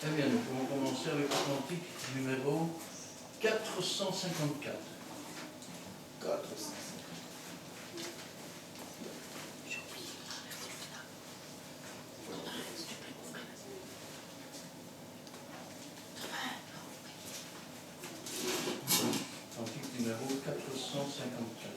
Eh bien, nous pouvons commencer avec le cantique numéro 454. 454. Cantique numéro 454.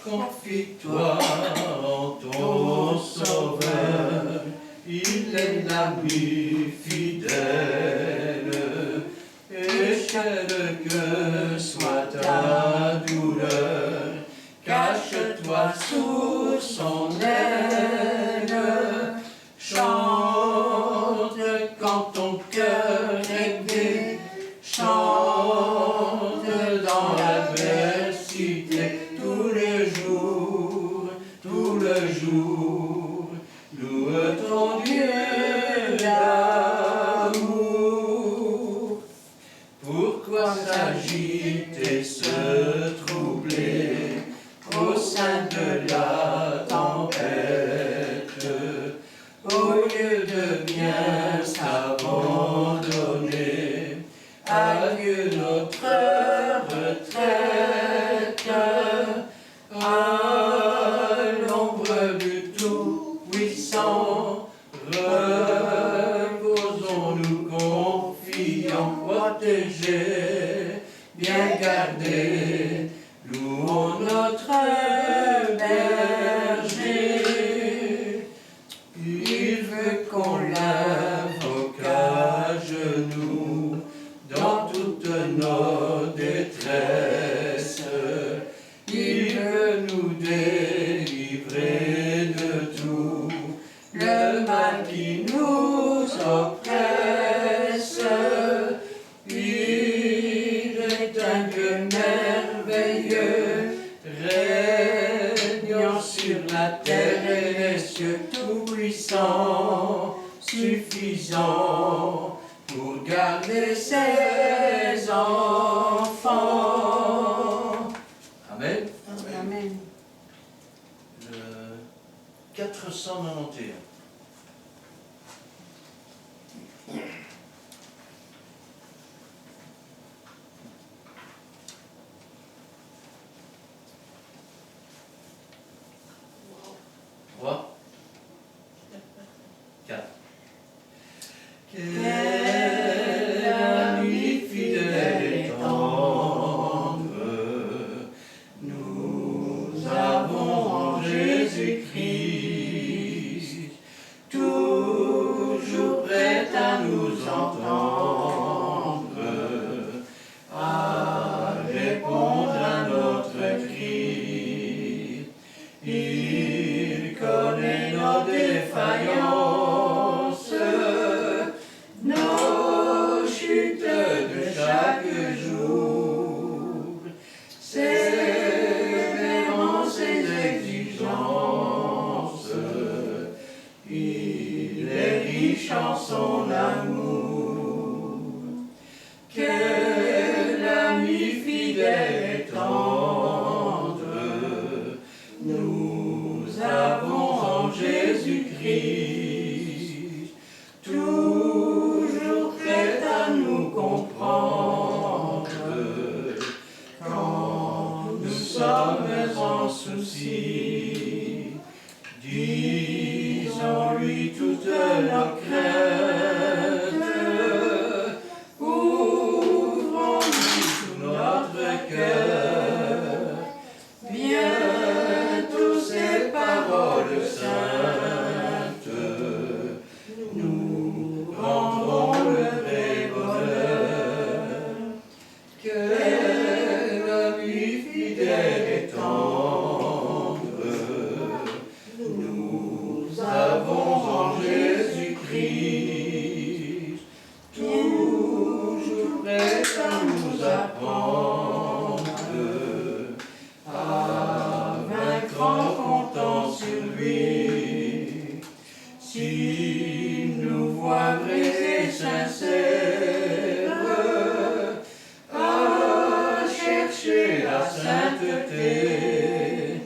Confie-toi en ton Sauveur, il est l'ami fidèle, et quelle que soit ta douleur, cache-toi sous son aile, chante quand ton cœur est gai, chante dans l'adversité. Tout le jour, loue ton Dieu d'amour. Pourquoi s'agiter, se troubler au sein de la tempête, au lieu de bien s'abandonner à Dieu notre retraite, à l'ombre du Tout-Puissant, reposons-nous confiants, protégés, bien gardés, louons notre berger. Il veut qu'on l'invoque à genoux dans toutes nos détresses. Il veut nous délivrer de tout le mal qui nous oppresse. Il est un Dieu merveilleux, régnant sur la terre et les cieux, tout-puissant, suffisant pour garder ses enfants. Amen. Amen. Le 491. Trois, 4. Quel ami fidèle et tendre nous avons en Jésus-Christ, apprendre à vaincre en comptant sur lui. S'il nous voit vrais et sincères à chercher la sainteté,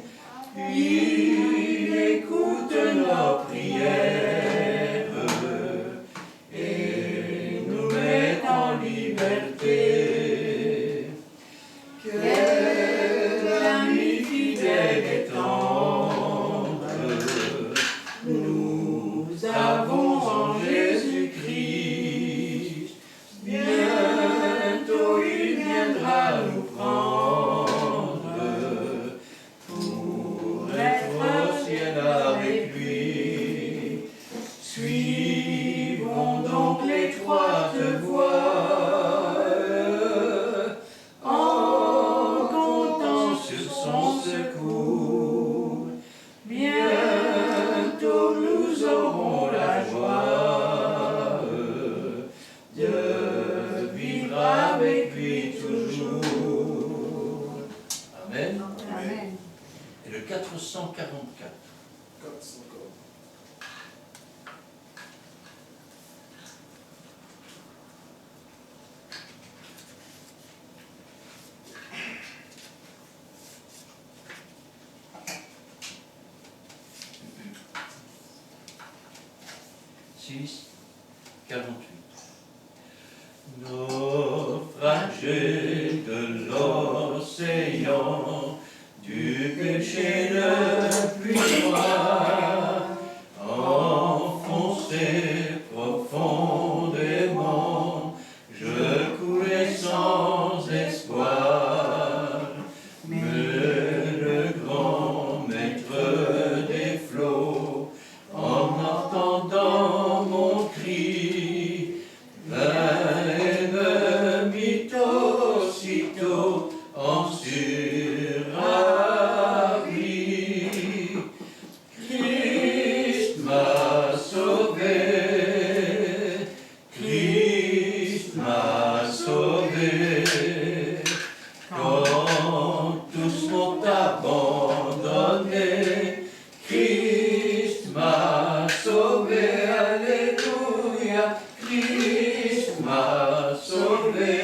il écoute nos prières et nous met en liberté. Quel ami fidèle et tendre nous avons en Jésus-Christ. Bientôt il viendra nous prendre pour être au ciel avec lui. Suivons donc l'étroite voie en comptant sur son secours. Bientôt nous aurons la joie de vivre avec lui toujours. Amen. Amen. Et le 444. 444. Six, 48. Naufragés de l'océan, du péché le plus noir, enfoncé profondément, je coulais sans espoir. Mais le grand maître des flots, en entendant mon cri, vint et me mit aussitôt en surabri. Christ m'a sauvé, Christ m'a sauvé. Quand tous m'ont abandonné, Christ m'a sauvé, alléluia. Christ m'a sauvé,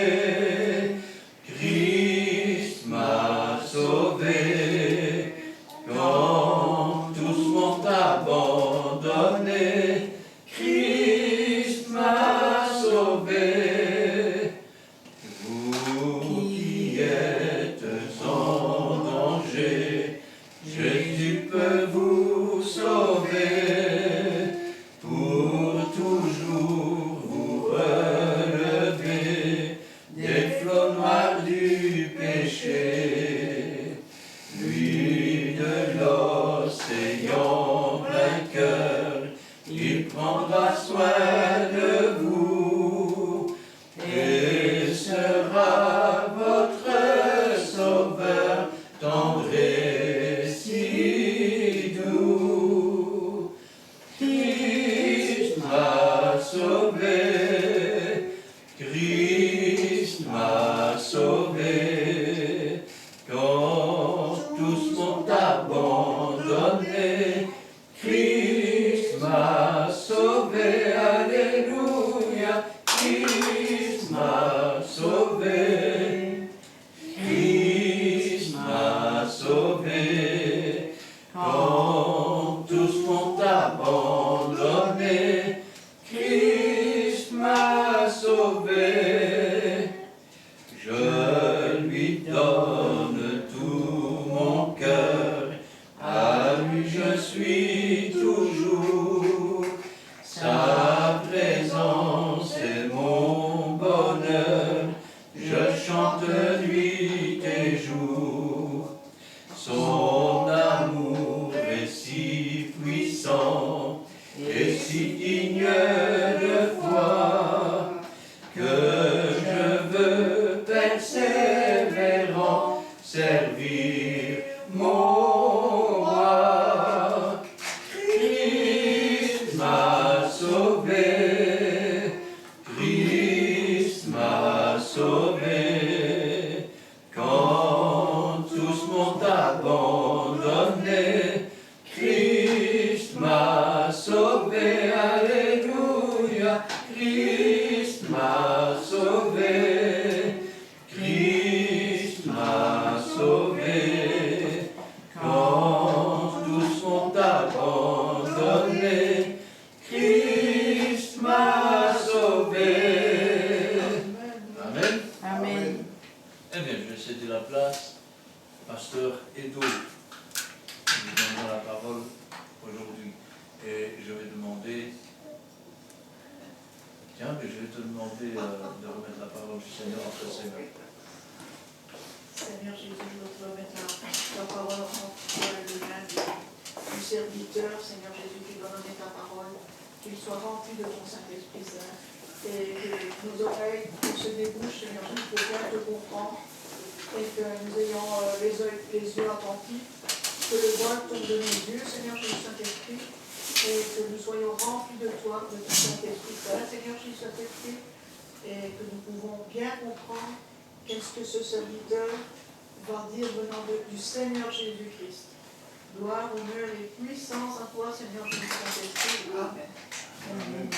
Christ m'a sauvé. Quand tous m'ont abandonné, Christ m'a sauvé. Vous qui êtes en danger, Jésus peut vous sauver. Pour toujours vous relever des flots noirs du péché. Lui de l'océan vainqueur, il prendra soin de vous et sera votre sauveur, tendre et si doux. Christ m'a sauvé, Christ m'a sauvé. Quand tous m'ont abandonné, Christ m'a sauvé, alléluia. Christ m'a sauvé, Christ m'a sauvé. Quand tous m'ont abandonné, Christ m'a sauvé. Je lui donne tout mon cœur, à lui je suis toujours. Sa présence est mon bonheur, je chante nuit et jour. Son amour est si puissant et si digne de foi que je veux persévérant servir mon roi. Christ m'a sauvé, Christ m'a sauvé. céder la place, pasteur Edo, qui nous donnera la parole aujourd'hui. Et je vais demander, tiens, mais je vais te demander de remettre la parole du Seigneur entre ses mains. Seigneur Jésus, je veux te remettre ta parole entre les mains du serviteur, Seigneur Jésus, qui doit donner ta parole, qu'il soit rempli de ton Saint-Esprit Saint, et que nos oreilles se débouchent, Seigneur Jésus, pour bien te comprendre, et que nous ayons les yeux attentifs, que le voile tombe de nos yeux, Seigneur Jésus Saint-Esprit, et que nous soyons remplis de toi, de ton Saint-Esprit Saint, Seigneur Jésus Saint-Esprit, et que nous pouvons bien comprendre qu'est-ce que ce serviteur va dire venant du Seigneur Jésus-Christ. Gloire, honneur et puissance à toi, Seigneur Jésus Saint-Esprit. Amen. Amen.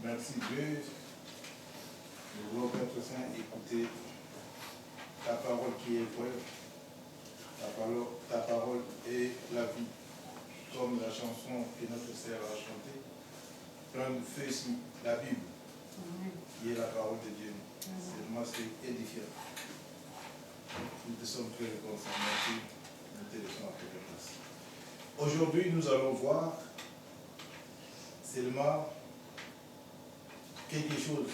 Merci Dieu. Nous voulons, Père Saint, écouter ta parole qui est vraie. Ta parole est la vie. Comme la chanson que notre sœur a chantée. Plein de feu ici, la Bible, qui est la parole de Dieu. Moi, c'est édifiant. Nous te sommes très reconnaissants. Merci. Nous te laissons à ta place. Aujourd'hui, nous allons voir seulement quelque chose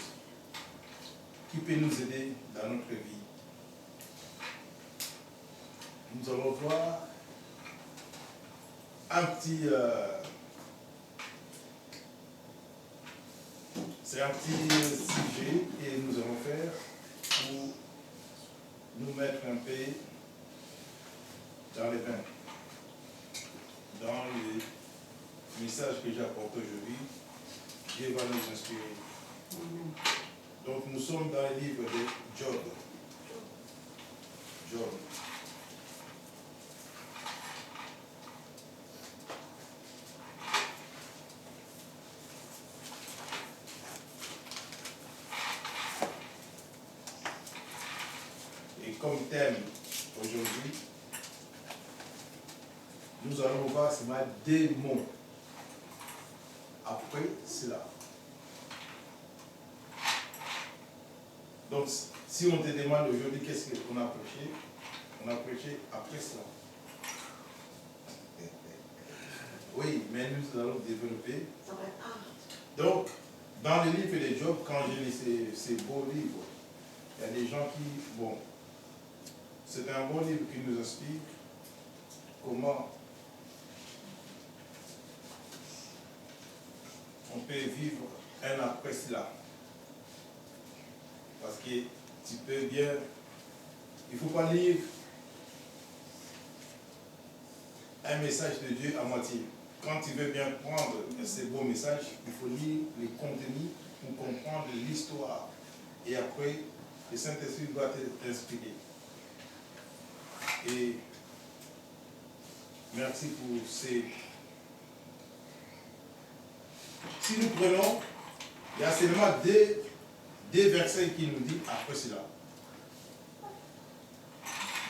qui peut nous aider dans notre vie. Nous allons voir un petit... c'est un petit sujet que nous allons faire pour nous mettre un peu dans les bains. Dans le message que j'apporte aujourd'hui, Dieu va nous inspirer. Donc nous sommes dans le livre de Job. Job. Et comme thème aujourd'hui, nous allons voir seulement des mots après cela. Donc, si on te demande aujourd'hui qu'est-ce qu'on a prêché, on a prêché après cela. Oui, mais nous allons développer. Donc, dans le livre de Job, quand j'ai lu ces beaux livres, il y a des gens qui, bon, c'est un bon livre qui nous explique comment on peut vivre un après cela. Parce que tu peux bien, il ne faut pas lire un message de Dieu à moitié. Quand tu veux bien prendre ces beaux messages, il faut lire les contenus pour comprendre l'histoire. Et après, le Saint-Esprit doit t'inspirer. Et merci pour ces... Si nous prenons, il y a seulement des versets qui nous disent après cela.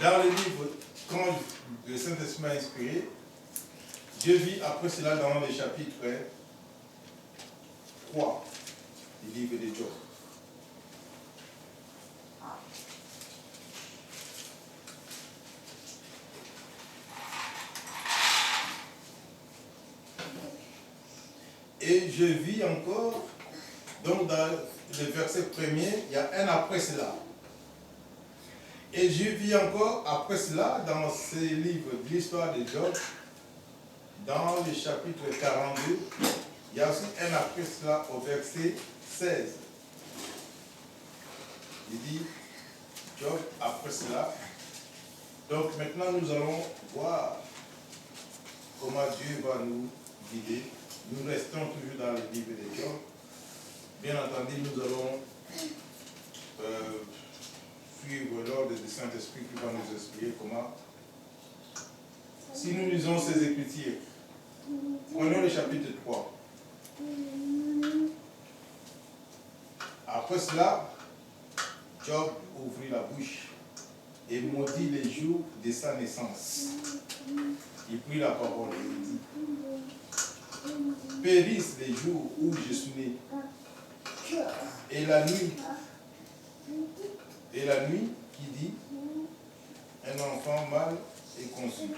Dans le livre, quand le Saint-Esprit m'a inspiré, Dieu vit après cela dans le chapitre 3 du livre de Job. Et je vis encore, donc dans le verset premier, il y a un après cela. Et je vis encore après cela, dans ce livre de l'histoire de Job, dans le chapitre 42, il y a aussi un après cela au verset 16. Il dit, Job après cela. Donc maintenant nous allons voir comment Dieu va nous guider. Nous restons toujours dans le livre de Job. Bien entendu, nous allons suivre l'ordre du Saint-Esprit qui va nous expliquer comment. Si nous lisons ces Écritures, prenons le chapitre 3. Après cela, Job ouvrit la bouche et maudit les jours de sa naissance. Il prit la parole et il dit, périssent les jours où je suis né, et la nuit Et la nuit, qui dit, un enfant mâle est conçu.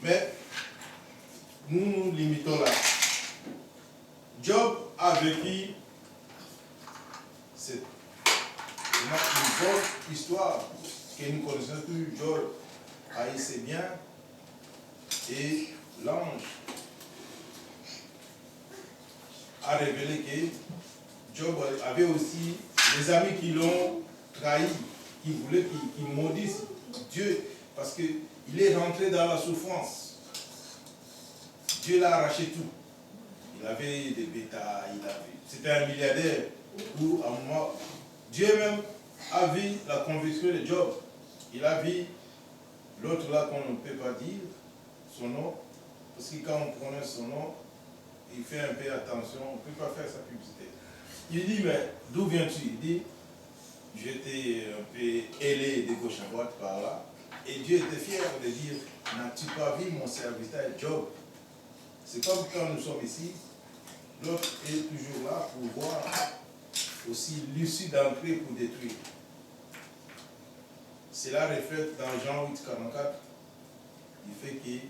Mais nous nous limitons là. Job a vécu une bonne histoire que nous connaissons tous. Job a eu ses biens et l'ange a révélé que Job avait aussi des amis qui l'ont trahi, qui voulaient qu'il maudisse Dieu parce qu'il est rentré dans la souffrance. Dieu l'a arraché tout. Il avait des bétails, c'était un milliardaire où à un moment, Dieu même a vu la conviction de Job. Il a vu l'autre là qu'on ne peut pas dire son nom, parce que quand on prononce son nom, il fait un peu attention, on ne peut pas faire sa publicité. Il dit, mais d'où viens-tu? Il dit, j'étais un peu ailé de gauche à droite par là, et Dieu était fier de dire, n'as-tu pas vu mon serviteur Job? C'est comme quand nous sommes ici, l'autre est toujours là pour voir aussi l'issue d'entrée pour détruire. Cela reflète dans Jean 8, 44, il fait qu'il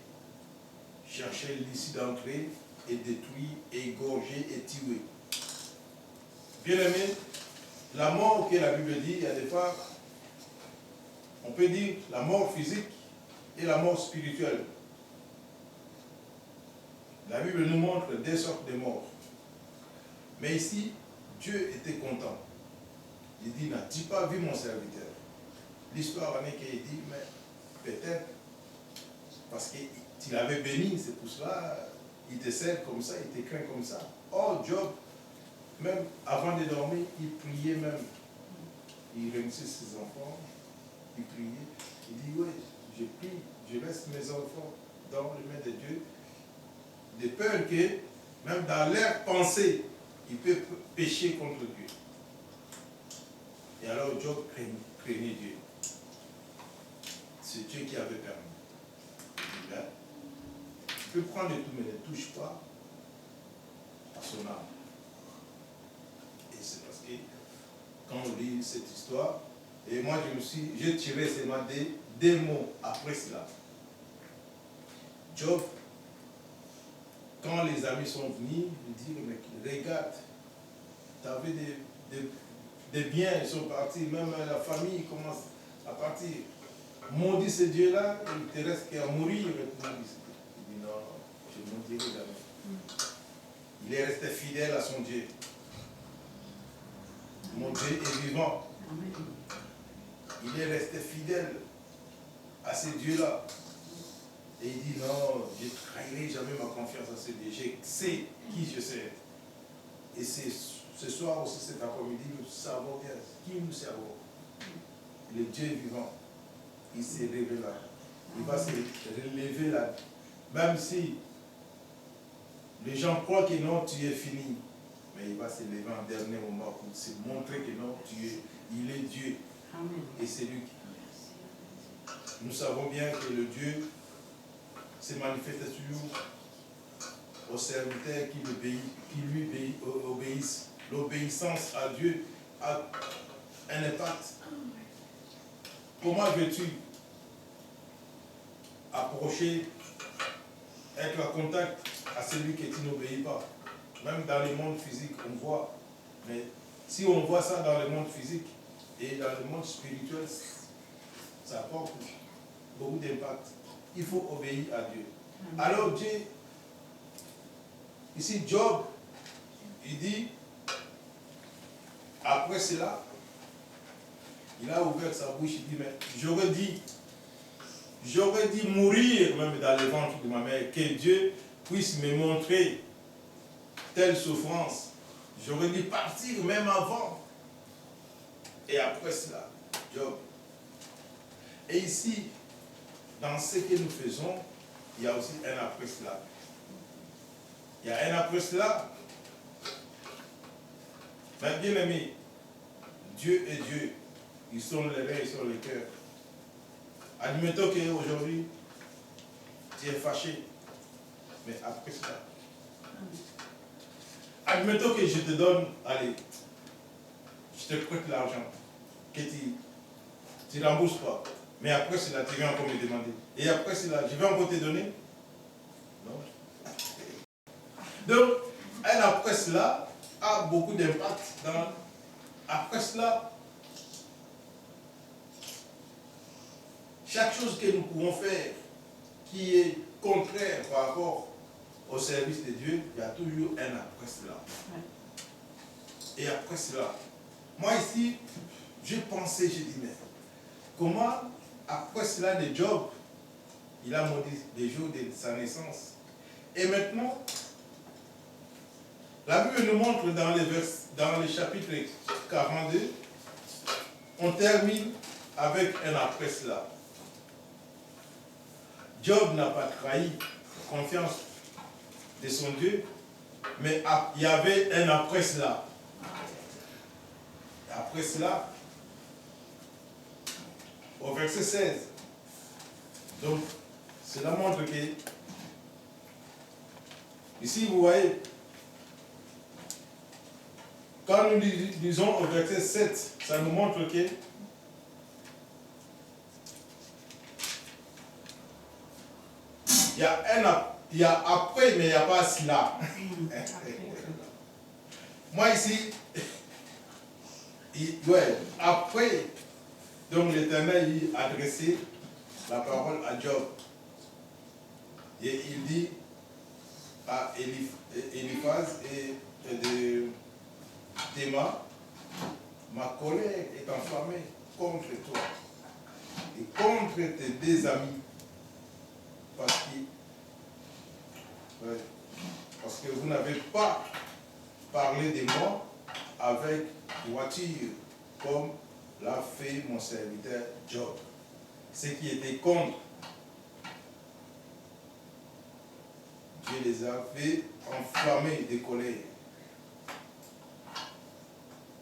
cherchait l'issue d'entrée et détruire, égorger et tuer. Bien aimé, la mort que la Bible dit, il y a des fois, on peut dire la mort physique et la mort spirituelle. La Bible nous montre deux sortes de morts. Mais ici, Dieu était content. Il dit, n'as-tu pas vu mon serviteur? L'histoire en est qu'il dit, mais peut-être, parce qu'il avait béni, c'est pour cela, il te sert comme ça, il te craint comme ça. Or, Job, même avant de dormir, il priait même. Il réunissait ses enfants, il priait. Il dit, oui, je prie, je laisse mes enfants dans les mains de Dieu, de peur que, même dans leur pensée, ils peuvent pécher contre Dieu. Et alors Job craignait Dieu. C'est Dieu qui avait permis. Il dit, là, tu peux prendre tout, mais ne touche pas à son âme. Et c'est parce que, quand on lit cette histoire, et moi j'ai tiré seulement des mots après cela. Job, quand les amis sont venus, ils disent, mais regarde, tu avais des biens, ils sont partis, même la famille commence à partir. Maudit ce Dieu-là, il te reste qu'à mourir. Il dit, non, je ne maudirai jamais. Il est resté fidèle à son Dieu. Mon Dieu est vivant. Il est resté fidèle à ce Dieu-là. Et il dit, non, je ne trahirai jamais ma confiance à ce Dieu. Je sais qui je sais. Et ce soir aussi, cet après-midi, nous savons bien qui nous servons. Le Dieu vivant. Il s'est révélé là. Il va se relever là. Même si les gens croient que non, tu es fini. Mais il va se lever en dernier moment pour se montrer que non, il est Dieu. Amen. Et c'est lui qui. Nous savons bien que le Dieu se manifeste toujours aux serviteurs qui lui obéissent. L'obéissance à Dieu a un impact. Comment veux-tu approcher, être en contact à celui que tu n'obéis pas? Même dans le monde physique, on voit. Mais si on voit ça dans le monde physique et dans le monde spirituel, ça apporte beaucoup d'impact. Il faut obéir à Dieu. Alors Dieu, ici Job, il dit, après cela, il a ouvert sa bouche, il dit, mais j'aurais dit mourir même dans le ventre de ma mère, que Dieu puisse me montrer telle souffrance. J'aurais dit partir même avant. Et après cela, Job. Et ici, dans ce que nous faisons, il y a aussi un après cela. Il y a un après cela. Mais bien aimé, Dieu est Dieu. Ils sont les reins, ils sont les cœurs. Admettons qu'aujourd'hui, tu es fâché. Mais après cela, admettons que je te donne, allez, je te prête l'argent, que tu ne rembourses pas. Mais après cela, tu viens encore me demander. Et après cela, je vais encore te donner. Non. Donc, un après cela a beaucoup d'impact dans. Après cela, chaque chose que nous pouvons faire qui est contraire par rapport au service de Dieu, il y a toujours un après cela. Et après cela, moi ici, j'ai pensé, j'ai dit, mais comment après cela de Job, il a maudit les jours de sa naissance. Et maintenant, la Bible nous montre dans le chapitre 42, on termine avec un après cela. Job n'a pas trahi la confiance de son Dieu, mais il y avait un après cela. Après cela, au verset 16, donc cela montre que, ici vous voyez, quand nous lisons au verset 7, ça nous montre que il y a après, mais il n'y a pas cela. Moi ici, ouais, après, donc l'Éternel a adressé la parole à Job. Et il dit à Eliphaz et de Théma, ma colère est enflammée contre toi et contre tes deux amis. Parce que vous n'avez pas parlé de moi avec droiture, comme l'a fait mon serviteur Job. Ceux qui étaient contre, Dieu les a fait enflammer de colère.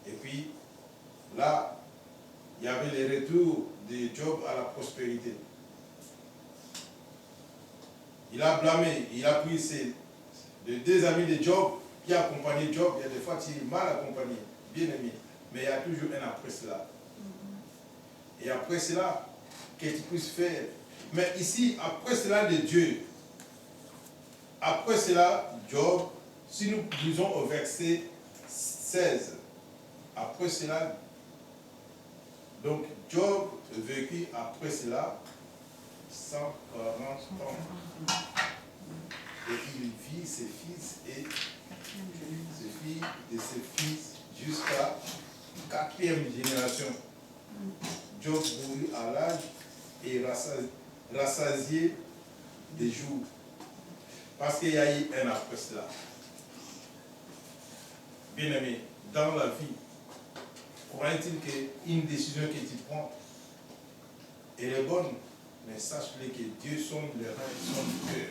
Et puis, là, il y avait le retour de Job à la prospérité. Il a blâmé, il a pris les deux amis de Job qui accompagnaient Job. Il y a des fois qui est mal accompagné, bien aimé. Mais il y a toujours un après cela. Et après cela, que tu puisses faire. Mais ici, après cela de Dieu, après cela, Job, si nous lisons au verset 16, après cela, donc Job vécut après cela 140 ans. Et il vit ses fils et ses filles et ses fils jusqu'à la 4e génération. Job mourut à l'âge et rassasié des jours. Parce qu'il y a eu un après cela. Bien aimé, dans la vie, crois-t-il qu'une décision que tu prends, elle est bonne, mais sache-le que Dieu sonde les reins et sonde le cœur.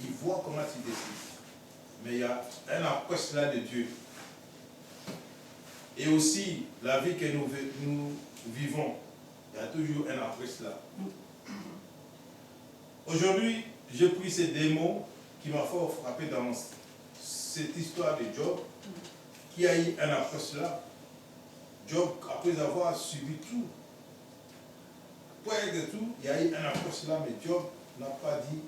Il voit comment tu décides. Mais il y a un après cela de Dieu. Et aussi, la vie que nous vivons, il y a toujours un après cela. Aujourd'hui, j'ai pris ces deux mots qui m'ont fort frappé dans cette histoire de Job, qui a eu un après cela. Job, après avoir subi tout, après de tout, il y a eu un après cela, mais Job n'a pas dit,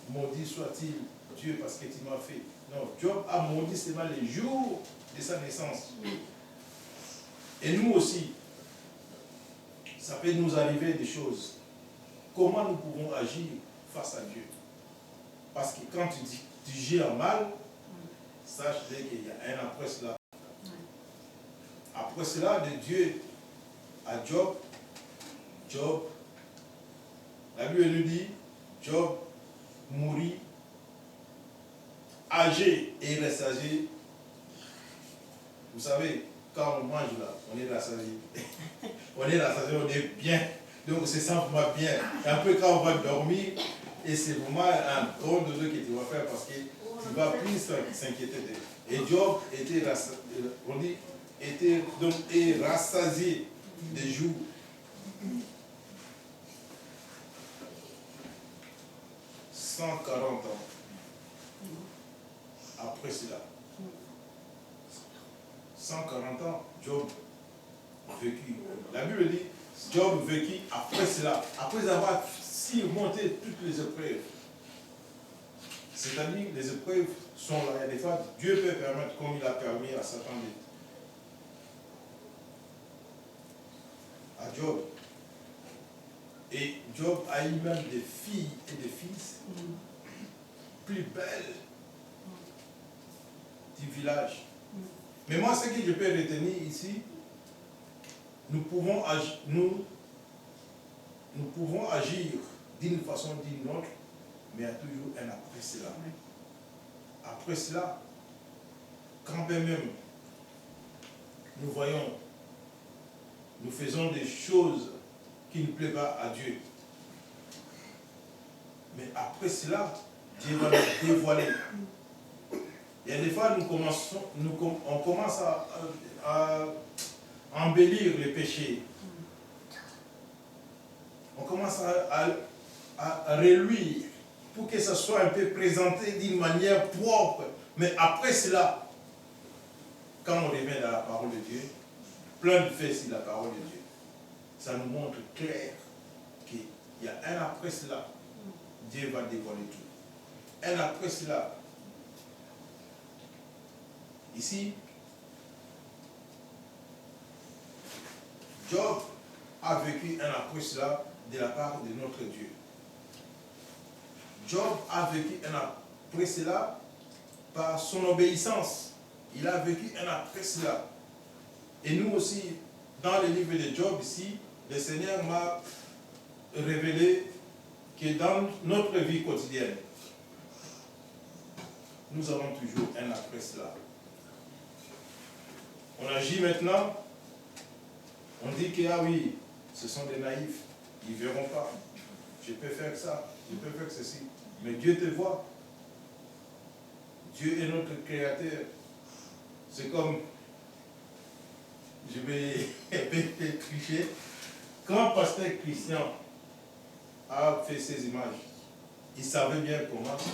maudit soit-il Dieu parce que tu m'as fait. Non, Job a maudit seulement les jours de sa naissance. Et nous aussi, ça peut nous arriver des choses. Comment nous pouvons agir face à Dieu? Parce que quand tu gères mal, sache qu'il y a un après cela. Après cela, de Dieu à Job, la Bible nous dit, Job mourit âgé et rassasié. Vous savez, quand on mange là, on est rassasié. On est rassasié, on est bien. Donc on se sent vraiment bien. Et après quand on va dormir, et c'est vraiment un grand dodo que tu vas faire parce que tu vas plus s'inquiéter d'eux. Et Job était rassasié, on dit, était donc rassasié des jours. « 140 ans après cela. 140 ans, Job vécu. La Bible dit, Job vécut après cela, après avoir surmonté toutes les épreuves. C'est-à-dire, les épreuves sont là. Il y a des fois, Dieu peut permettre, comme il a permis à Satan, à Job. Et Job a eu même des filles et des fils plus belles du village. Mais moi, ce que je peux retenir ici, nous pouvons agir d'une façon ou d'une autre, mais il y a toujours un après cela. Après cela, quand bien même nous voyons, nous faisons des choses qui ne plaisent pas à Dieu. Mais après cela, Dieu va nous dévoiler. Il y a des fois, on commence à embellir les péchés. On commence à reluire pour que ça soit un peu présenté d'une manière propre. Mais après cela, quand on revient dans la parole de Dieu, plein de faits sur la parole de Dieu, ça nous montre clair qu'il y a un après cela, Dieu va dévoiler tout. Un après cela, ici, Job a vécu un après cela de la part de notre Dieu. Job a vécu un après cela par son obéissance. Il a vécu un après cela. Et nous aussi, dans le livre de Job ici, le Seigneur m'a révélé que dans notre vie quotidienne, nous avons toujours un après cela. On agit maintenant, on dit que ah oui, ce sont des naïfs, ils ne verront pas. Je peux faire ça, je peux faire ceci. Mais Dieu te voit. Dieu est notre créateur. C'est comme, je vais tricher, quand pasteur Christian a fait ces images, il savait bien comment ça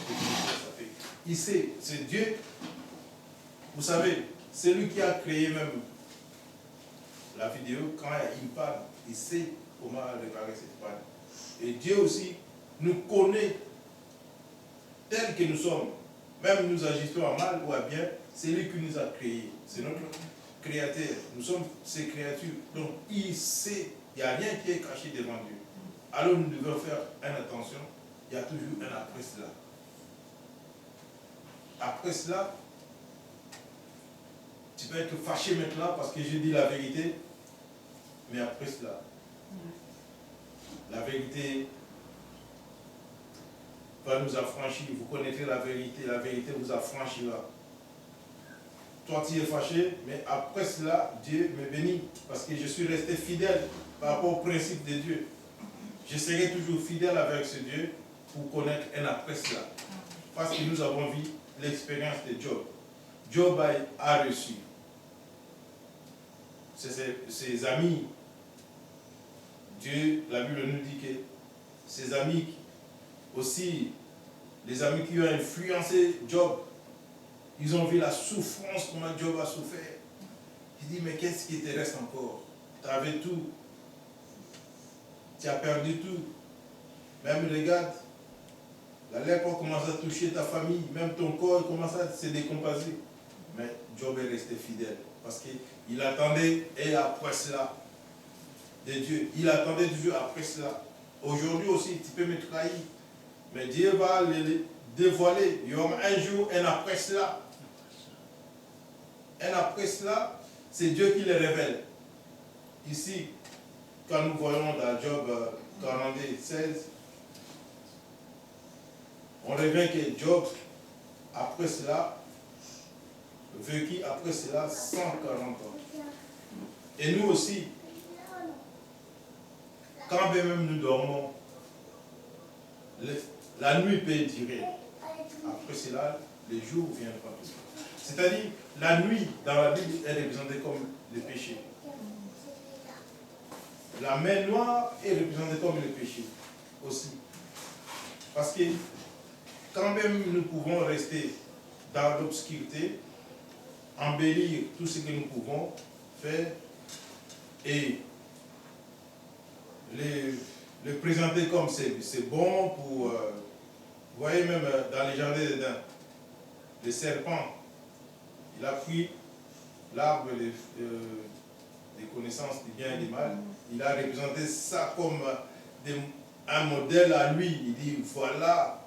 fait. Il sait, c'est Dieu. Vous savez, c'est lui qui a créé même la vidéo. Quand il y a une panne, il sait comment réparer cette panne. Et Dieu aussi nous connaît tels que nous sommes. Même nous agissons à mal ou à bien, c'est lui qui nous a créés. C'est notre créateur. Nous sommes ses créatures. Donc il sait, il n'y a rien qui est caché devant Dieu. Alors nous devons faire une attention. Il y a toujours un après cela. Après cela, tu peux être fâché maintenant parce que je dis la vérité. Mais après cela, la vérité va nous affranchir. Vous connaîtrez la vérité vous affranchira. Toi, tu es fâché, mais après cela, Dieu me bénit parce que je suis resté fidèle par rapport au principe de Dieu. Je serai toujours fidèle avec ce Dieu pour connaître un après cela. Parce que nous avons vu l'expérience de Job. Job a reçu. Ses amis. Dieu, la Bible nous dit que ses amis aussi, les amis qui ont influencé Job, ils ont vu la souffrance, comment Job a souffert. Il dit, mais qu'est-ce qui te reste encore? Tu avais tout. Tu as perdu tout. Même regarde, la lèpre commence à toucher ta famille, même ton corps commence à se décomposer. Mais Job est resté fidèle parce qu'il attendait et après cela de Dieu. Il attendait toujours après cela. Aujourd'hui aussi, tu peux me trahir. Mais Dieu va le dévoiler. Il y aura un jour, un après cela. Un après cela, c'est Dieu qui le révèle. Ici, quand nous voyons dans Job 42, 16, on revient que Job, après cela, vécut après cela 140 ans. Et nous aussi, quand même nous dormons, la nuit peut durer. Après cela, le jour viendra. C'est-à-dire, la nuit, dans la Bible, est représentée comme le péché. La mer noire est représentée comme le péché aussi. Parce que quand même nous pouvons rester dans l'obscurité, embellir tout ce que nous pouvons faire, et le présenter comme c'est bon pour... vous voyez même dans les jardins d'Éden, le serpent, il a pris l'arbre des connaissances du bien et du mal, il a représenté ça comme un modèle à lui. Il dit, voilà,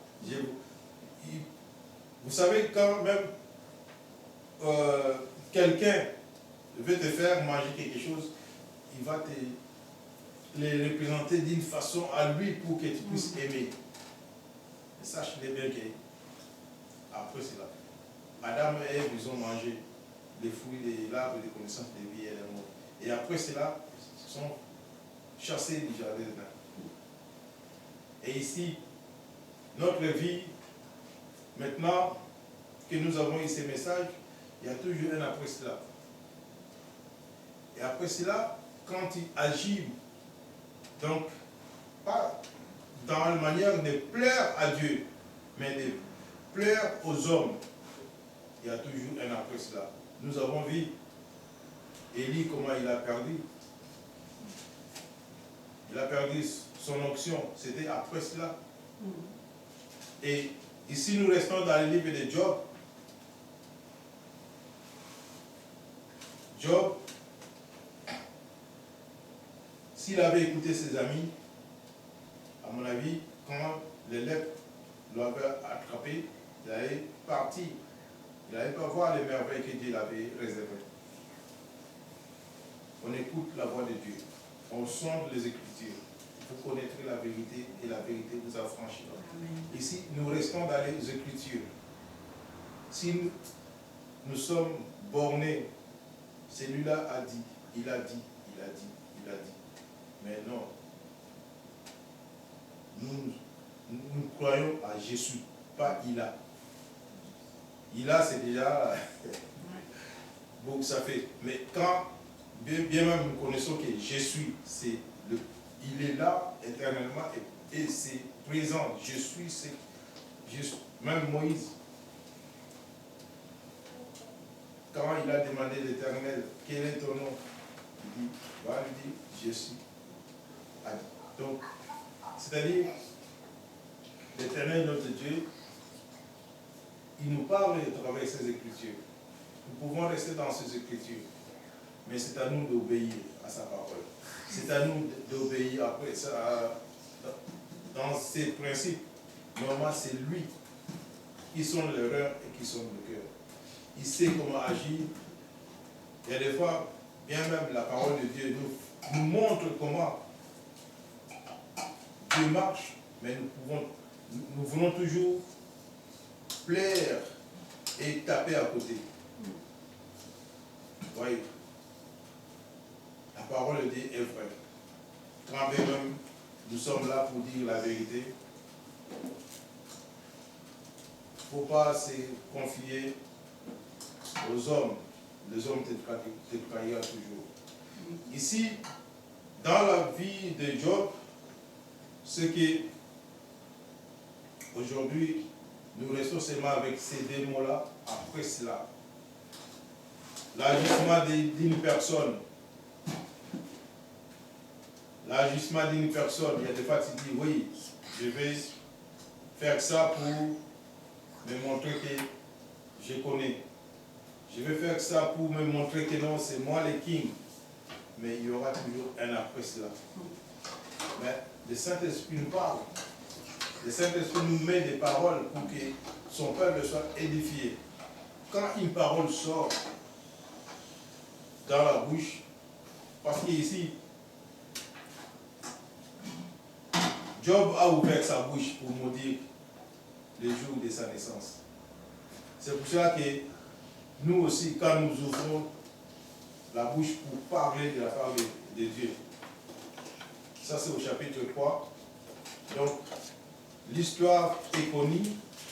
vous savez quand même quelqu'un veut te faire manger quelque chose, il va te les représenter d'une façon à lui pour que tu puisses aimer. Et sache-le bien que après cela, Adam et Ève, ils ont mangé les fruits de l'arbre de connaissance de vie et de mort. Et après cela, ils se sont chassés du jardin d'Éden. Et ici, notre vie, maintenant que nous avons eu ces messages, il y a toujours un après cela. Et après cela, quand il agit, donc, pas dans la manière de plaire à Dieu, mais de plaire aux hommes, il y a toujours un après cela. Nous avons vu Élie comment il a perdu. Il a perdu son onction, c'était après cela. Et ici, nous restons dans le livre de Job. Job, s'il avait écouté ses amis, à mon avis, quand les lèpres l'avaient attrapé, il allait partir. Il n'allait pas voir les merveilles que Dieu l'avait réservées. On écoute la voix de Dieu. On sonde les Écritures. Vous connaîtrez la vérité et la vérité vous affranchira. Ici, nous restons dans les Écritures. Si nous sommes bornés, celui-là a dit, il a dit, il a dit, il a dit. Mais non. Nous croyons à Jésus, pas il a. Il a, c'est déjà beaucoup ça fait. Mais quand, bien même nous connaissons que Jésus, il est là éternellement et c'est présent. Je suis, c'est même Moïse. Quand il a demandé l'Éternel, quel est ton nom? Il dit, va lui dire, je suis. Donc, c'est-à-dire, l'Éternel, notre Dieu, il nous parle à travers ces Écritures. Nous pouvons rester dans ces Écritures, mais c'est à nous d'obéir à sa parole. C'est à nous d'obéir après ça, dans ses principes. Normalement, c'est lui qui sonde le rein et qui sonde le cœur. Il sait comment agir. Il y a des fois, bien même la parole de Dieu nous montre comment Dieu marche, mais nous voulons toujours plaire et taper à côté. Vous voyez, la parole de Dieu est vraie. Quand même nous sommes là pour dire la vérité, il ne faut pas se confier aux hommes. Les hommes te trahiront toujours. Ici, dans la vie de Job, ce que aujourd'hui, nous restons seulement avec ces deux mots-là, après cela. L'agissement d'une personne. L'agissement d'une personne, il y a des fois tu dis, oui, je vais faire ça pour me montrer que je connais. Je vais faire ça pour me montrer que non, c'est moi le king. Mais il y aura toujours un après cela. Mais le Saint-Esprit nous parle. Le Saint-Esprit nous met des paroles pour que son peuple soit édifié. Quand une parole sort dans la bouche, parce qu'ici, Job a ouvert sa bouche pour maudire les jours de sa naissance. C'est pour cela que nous aussi, quand nous ouvrons la bouche pour parler de la parole de Dieu, ça c'est au chapitre 3. Donc, l'histoire est connue,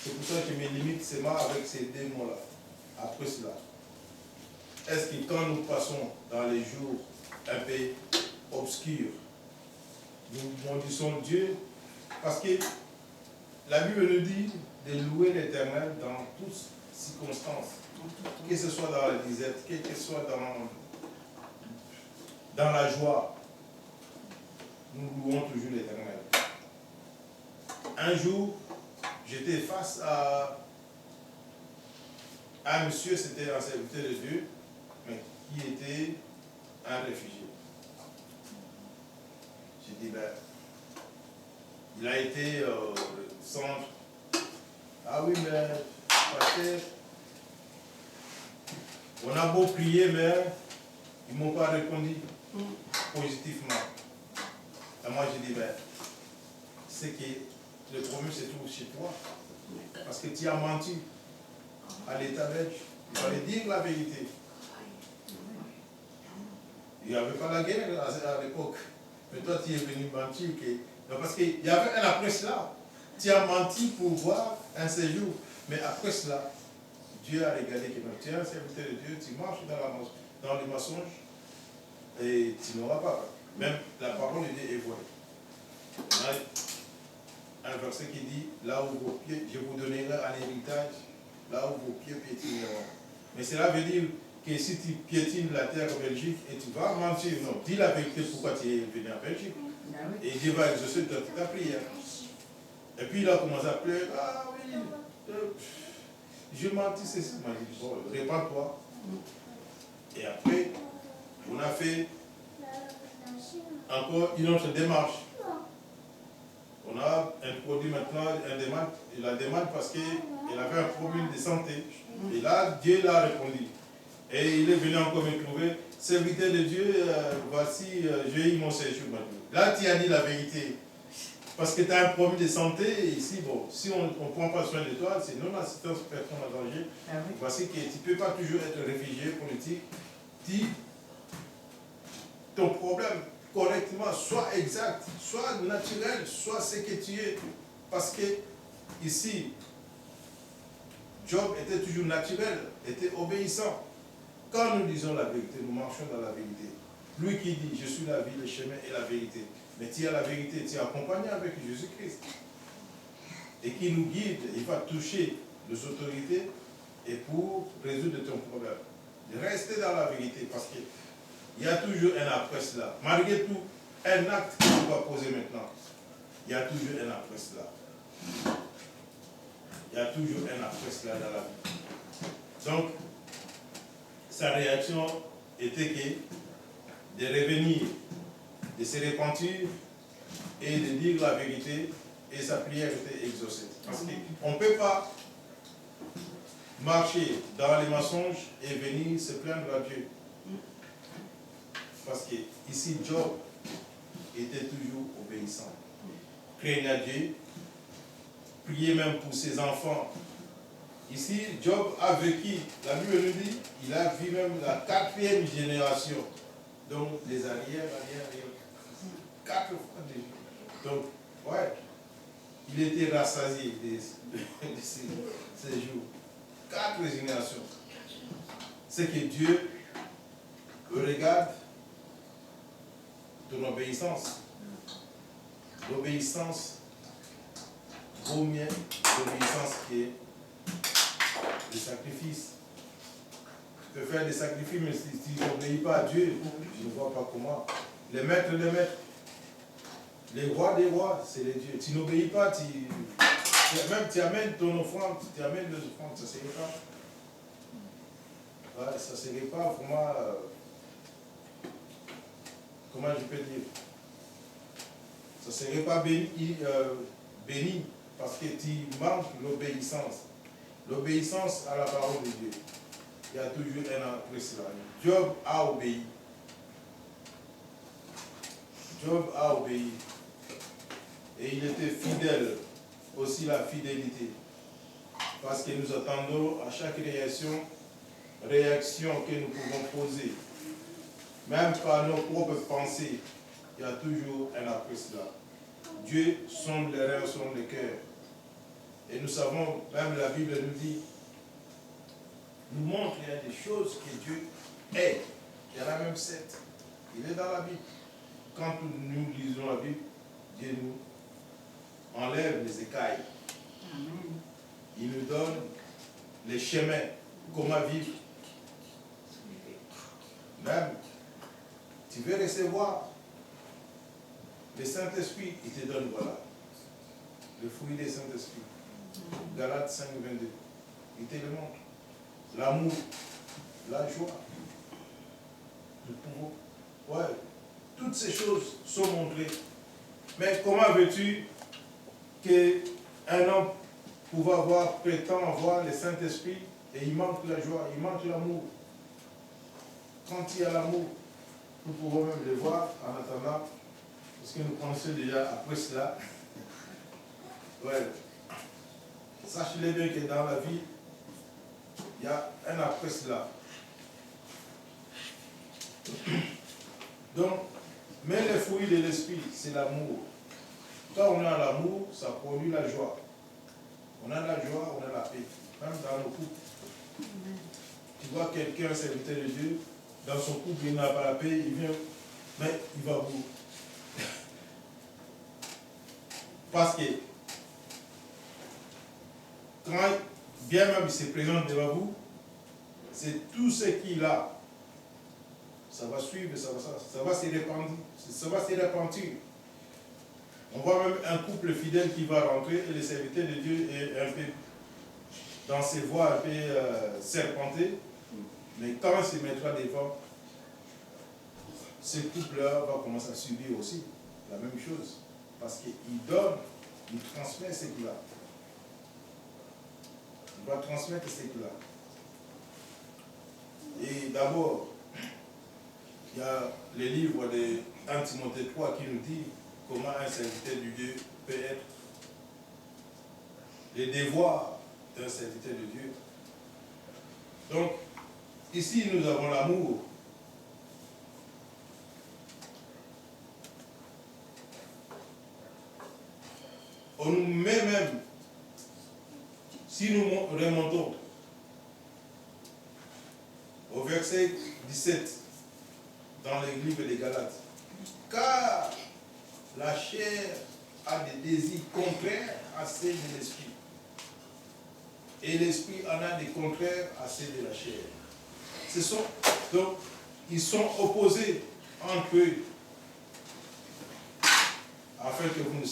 c'est pour ça que je me limite seulement avec ces deux mots-là. Après cela, est-ce que quand nous passons dans les jours un peu obscurs, nous maudissons Dieu? Parce que la Bible nous dit de louer l'Éternel dans toutes circonstances. Que ce soit dans la disette, que ce soit dans la joie, nous louons toujours l'Éternel. Un jour, j'étais face à un monsieur, c'était un serviteur de Dieu, mais qui était un réfugié. J'ai dit, ben, il a été centre. Ah oui, mais pasteur, on a beau prier, mais ils ne m'ont pas répondu positivement. Et moi, j'ai dit, ben, c'est que le problème se trouve chez toi. Parce que tu as menti à l'État belge. Il fallait dire la vérité. Il n'y avait pas la guerre à l'époque. Mais toi, tu es venu mentir. Parce qu'il y avait un après cela. Tu as menti pour voir un séjour. Mais après cela, Dieu a regardé que tu es un serviteur de Dieu, tu marches dans les mensonges et tu n'auras pas. Même la parole de Dieu est vraie. On a un verset qui dit, là où vos pieds, je vous donnerai un héritage, là où vos pieds piétineront. Mais cela veut dire que si tu piétines la terre en Belgique et tu vas mentir, non, dis la vérité pourquoi tu es venu en Belgique. Et Dieu va exaucer ta prière. Et puis il a commencé à pleurer, ah oui, je mentis, c'est ça. Il m'a dit, bon, répands-toi. Et après, on a fait encore une autre démarche. On a introduit maintenant la demande parce qu'elle avait un problème de santé. Et là, Dieu l'a répondu. Et il est venu encore me trouver, serviteur de Dieu, voici, j'ai eu mon séjour maintenant. Là, tu as dit la vérité. Parce que tu as un problème de santé, et ici, bon, si on ne prend pas soin de toi, c'est non-assistance personne en danger. Ah oui. Voici que tu ne peux pas toujours être réfugié politique. Dis ton problème correctement, soit exact, soit naturel, soit ce que tu es. Parce que ici, Job était toujours naturel, était obéissant. Quand nous disons la vérité, nous marchons dans la vérité. Lui qui dit, je suis la vie, le chemin et la vérité. Mais tu as la vérité, tu es accompagné avec Jésus-Christ. Et qui nous guide, il va toucher les autorités et pour résoudre ton problème. Restez dans la vérité parce qu'il y a toujours un après cela. Malgré tout, un acte que tu vas poser maintenant, il y a toujours un après cela. Il y a toujours un après cela dans la vie. Donc, sa réaction était que de revenir, de se repentir et de dire la vérité, et sa prière était exaucée. Parce qu'on ne peut pas marcher dans les mensonges et venir se plaindre à Dieu. Parce que ici, Job était toujours obéissant. Craignait Dieu, priait même pour ses enfants. Ici, Job a vécu, la Bible nous dit, il a vu même la 4e génération. Donc, les arrières. 4 fois déjà. Donc, ouais, il était rassasié de ces jours. 4 générations. C'est que Dieu regarde ton obéissance. L'obéissance vaut mieux l'obéissance qui est le sacrifice. Tu peux faire des sacrifices, mais si tu n'obéis pas à Dieu, je ne vois pas comment. Les maîtres des maîtres, les rois des rois, c'est les dieux. Tu n'obéis pas, tu amènes ton offrande, tu amènes les offrandes, ça ne serait pas. Ouais, ça ne serait pas vraiment. Comment je peux dire? Ça ne serait pas béni parce que tu manques l'obéissance. L'obéissance à la parole de Dieu. Il y a toujours un après cela. Job a obéi. Job a obéi. Et il était fidèle, aussi la fidélité. Parce que nous attendons à chaque réaction que nous pouvons poser. Même par nos propres pensées, il y a toujours un après cela. Dieu sonde les reins, sonde les cœurs. Et nous savons, même la Bible nous dit, nous montre qu'il y a des choses que Dieu est. Il y en a même 7. Il est dans la Bible. Quand nous lisons la Bible, Dieu nous enlève les écailles. Amen. Il nous donne les chemins, comment vivre. Même Tu veux recevoir le Saint-Esprit, il te donne, voilà, le fruit du Saint-Esprit. Galates 5, 22. Il te le montre. L'amour, la joie, le pouvoir. Ouais, toutes ces choses sont montrées. Mais comment veux-tu qu'un homme prétend avoir le Saint-Esprit et il manque la joie, il manque l'amour? Quand il y a l'amour, nous pouvons même le voir en attendant, parce que nous connaissons déjà après cela. Ouais. Sachez-le bien que dans la vie, il y a un après cela. Donc, mais les fruits de l'esprit, c'est l'amour. Quand on a l'amour, ça produit la joie. On a la joie, on a la paix. Même dans nos couples. Tu vois quelqu'un, serviteur de Dieu, dans son couple, il n'a pas la paix, il vient, mais il va vous. Parce que, quand bien même il se présente devant vous, c'est tout ce qu'il a. Ça va suivre, ça va se répandre. Ça va se répandre. On voit même un couple fidèle qui va rentrer et le serviteur de Dieu est un peu dans ses voies un peu serpentées. Mais quand il se mettra devant, ce couple-là va commencer à subir aussi la même chose. Parce qu'il donne, il transmet ce qu'il a. Il va transmettre ce qu'il a. Et d'abord, il y a le livre de 1 Timothée 3 qui nous dit comment un serviteur de Dieu peut être. Les devoirs d'un serviteur de Dieu. Donc, ici, nous avons l'amour. On nous met même, si nous remontons au verset 17, dans le livre des Galates, car la chair a des désirs contraires à ceux de l'esprit. Et l'esprit en a des contraires à ceux de la chair. Donc, ils sont opposés entre eux, afin que vous ne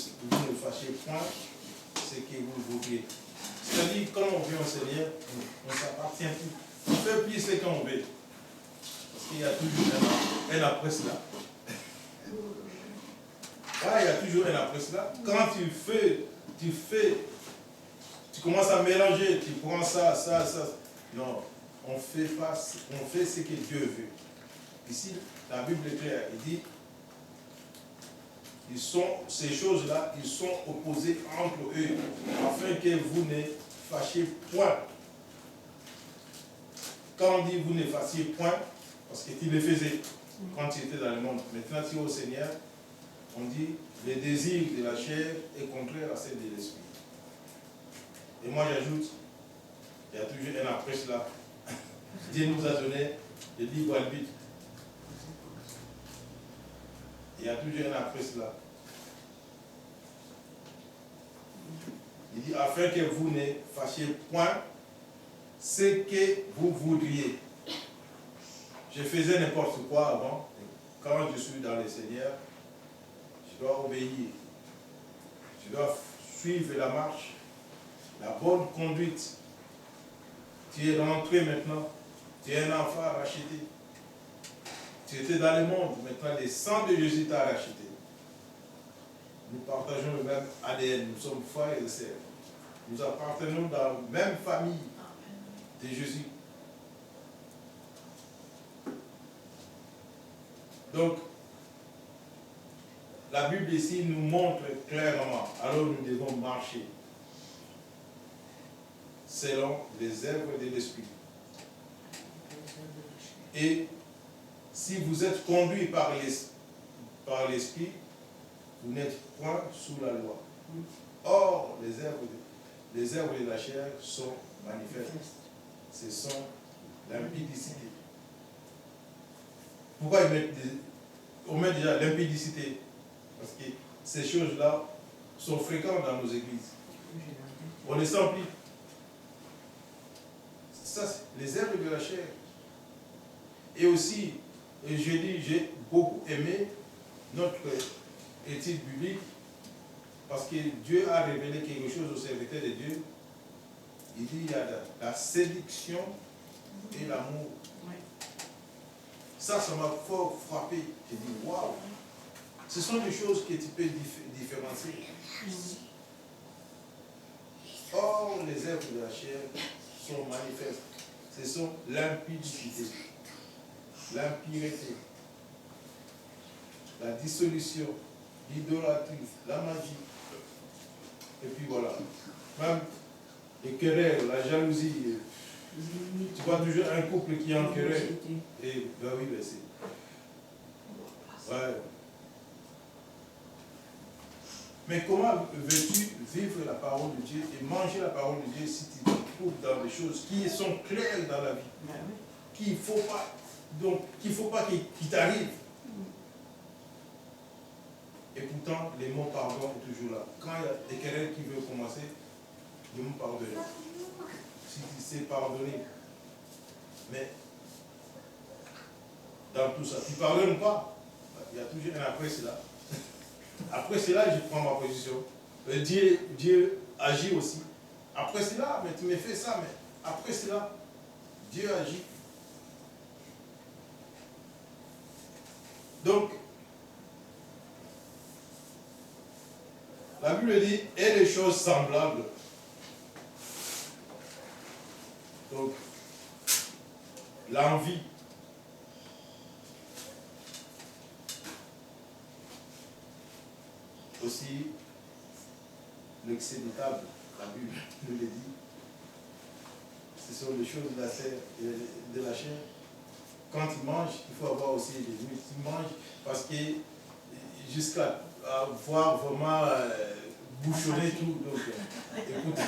fassiez point ce que vous voudriez. C'est-à-dire, quand on vient au Seigneur, on ne s'appartient plus. On ne fait plus ce qu'on veut. Parce qu'il y a toujours un après cela. Ah, il y a toujours un après cela. Quand tu commences à mélanger, tu prends ça. Non, on fait ce que Dieu veut. Ici, la Bible est claire, il dit, ces choses-là, ils sont opposés entre eux, afin que vous ne fâchiez point. Quand on dit vous ne fassiez point, parce que tu le faisais quand tu étais dans le monde, maintenant tu es au Seigneur, on dit le désir de la chair est contraire à celle de l'esprit. Et moi j'ajoute, il y a toujours un après cela. Dieu nous a donné le libre arbitre. Il y a toujours un après cela. Il dit, afin que vous ne fassiez point ce que vous voudriez. Je faisais n'importe quoi avant. Quand je suis dans le Seigneur, je dois obéir. Je dois suivre la marche, la bonne conduite. Tu es rentré maintenant. Tu es un enfant racheté. Tu étais dans le monde. Maintenant, le sang de Jésus t'a racheté. Nous partageons le même ADN. Nous sommes frères et sœurs. Nous appartenons dans la même famille de Jésus. Donc, la Bible ici nous montre clairement, alors nous devons marcher selon les œuvres de l'Esprit. Et si vous êtes conduit par l'Esprit, vous n'êtes point sous la loi. Or, les œuvres de la chair sont manifestes. Ce sont l'impudicité. Pourquoi on met déjà l'impudicité? Parce que ces choses-là sont fréquentes dans nos églises. On les sent plus. Ça, les œuvres de la chair. Et aussi, et je dis, beaucoup aimé notre étude biblique parce que Dieu a révélé quelque chose aux serviteurs de Dieu. Il dit il y a la séduction et l'amour. Ça m'a fort frappé. J'ai dit waouh! Ce sont des choses que tu peux différencier. Or, les œuvres de la chair sont manifestes. Ce sont l'impudicité, l'impureté, la dissolution, l'idolâtrie, la magie. Et puis voilà. Même les querelles, la jalousie. Tu vois toujours un couple qui est en querelle. Et ben oui, ben c'est. Ouais. Mais comment veux-tu vivre la parole de Dieu et manger la parole de Dieu si tu te trouves dans des choses qui sont claires dans la vie, qu'il ne faut pas, donc qu'il faut pas qu'il t'arrive. Et pourtant, les mots pardon est toujours là. Quand il y a des querelles qui veulent commencer, le mot pardonner. Si tu sais pardonner. Mais dans tout ça, tu ne pardonnes pas. Il y a toujours un après cela. Après cela, je prends ma position. Dieu agit aussi. Après cela, mais tu me fais ça, mais après cela, Dieu agit. Donc, la Bible dit, et les choses semblables. Donc, l'envie. Aussi, l'excès de table, la Bible nous le dit. Ce sont les choses de la chair. Quand tu manges, il faut avoir aussi des limites. Tu manges parce que jusqu'à avoir vraiment bouchonné tout. Donc, écoute.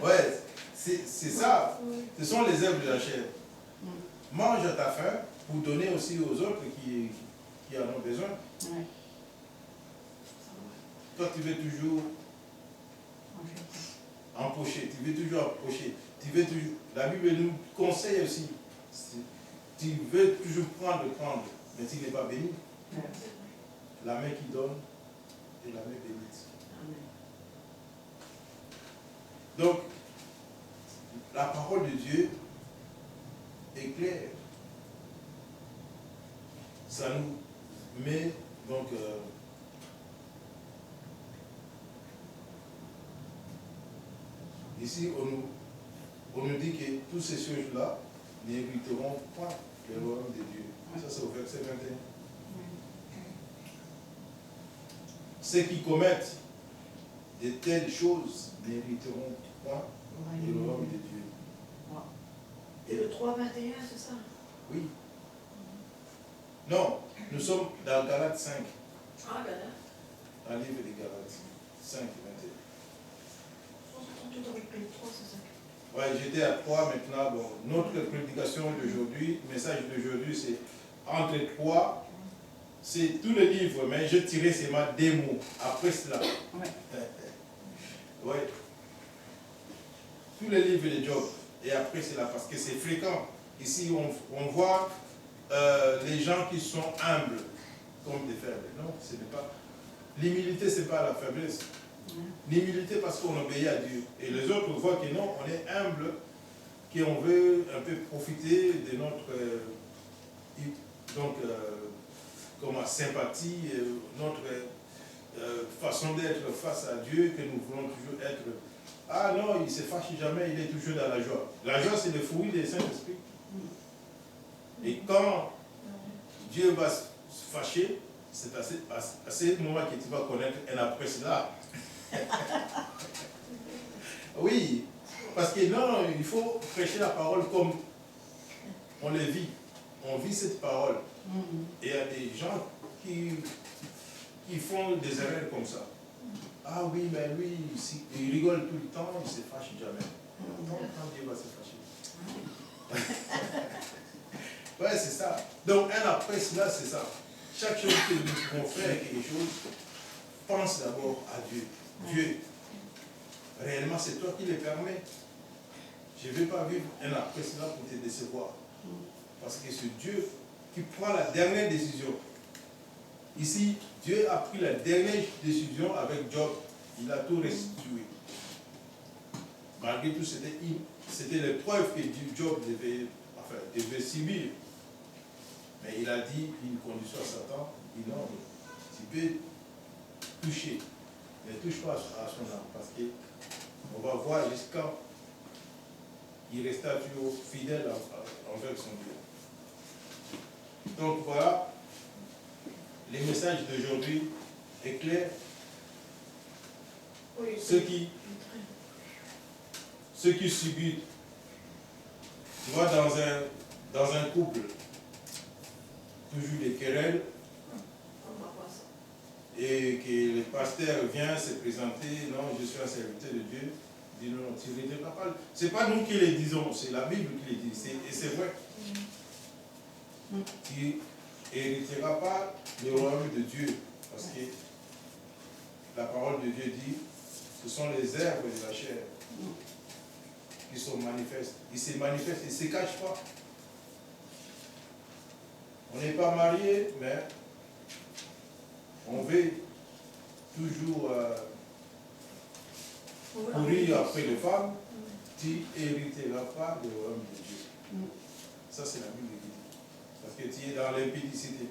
Ouais, c'est ça. Ce sont les œuvres de la chair. Mange à ta faim pour donner aussi aux autres qui en ont besoin. Ouais. Toi, tu veux toujours empocher, tu veux toujours empocher, tu veux toujours... La Bible nous conseille aussi, tu veux toujours prendre, mais tu n'es pas béni. Ouais. La main qui donne et la main bénite. Amen. Donc, la parole de Dieu est claire. Ça nous met donc... ici, on nous dit que toutes ces choses-là n'hériteront pas le royaume de Dieu. Ça, c'est au verset 21. Ceux qui commettent de telles choses n'hériteront pas le royaume de Dieu. Et le 3,21, c'est ça? Oui. Non, nous sommes dans Galates 5. Ah, Galates. Dans le livre de Galates 5, 21. Ouais, j'étais à 3 maintenant. Bon, notre prédication d'aujourd'hui, le message d'aujourd'hui, c'est entre 3. C'est tout le livre, mais je tirais seulement des mots. Après cela. Ouais. Ouais. Tout le livre de Job. Et après cela, parce que c'est fréquent. Ici, on voit les gens qui sont humbles comme des faibles. Non, ce n'est pas. L'humilité, ce n'est pas la faiblesse. L'humilité parce qu'on obéit à Dieu. Et les autres voient que non, on est humble, qu'on veut un peu profiter de notre comme sympathie, notre façon d'être face à Dieu, que nous voulons toujours être. Ah non, il ne se fâche jamais, il est toujours dans la joie. La joie, c'est le fruit du Saint-Esprit. Et quand Dieu va se fâcher, c'est à ce moment que tu vas connaître un après cela. Oui, parce que non, il faut prêcher la parole comme on le vit. On vit cette parole. Et il y a des gens qui font des erreurs comme ça. Ah oui, mais lui, il rigole tout le temps, il ne se fâche jamais. Quand Dieu va se fâcher. Ouais, c'est ça. Donc, un après cela, c'est ça. Chaque chose que nous pouvons faire quelque chose, pense d'abord à Dieu. Dieu, réellement, c'est toi qui le permets. Je ne vais pas vivre un après cela pour te décevoir. Parce que ce Dieu qui prend la dernière décision. Ici, Dieu a pris la dernière décision avec Job. Il a tout restitué. Malgré tout, c'était l'épreuve que Job devait subir. Mais il a dit une condition à Satan, il dit non, tu peux toucher, ne touche pas à son âme, parce qu'on va voir jusqu'à il resta toujours fidèle envers son Dieu. Donc voilà, les messages d'aujourd'hui est clair. Oui, Ceux qui subissent, tu vois, dans un couple, toujours des querelles, et que le pasteur vient se présenter, non, je suis un serviteur de Dieu, il dit non, tu n'hériteras pas. Ce n'est pas nous qui le disons, c'est la Bible qui le dit, et c'est vrai. Tu n'hériteras pas le royaume de Dieu, parce que la parole de Dieu dit, ce sont les herbes de la chair qui sont manifestes. Ils se manifestent, ils ne se cachent pas. On n'est pas marié, mais on veut toujours courir après les femmes. Tu n'hériteras pas du royaume de Dieu. Ça, c'est la Bible qui dit. Parce que tu es dans l'impudicité,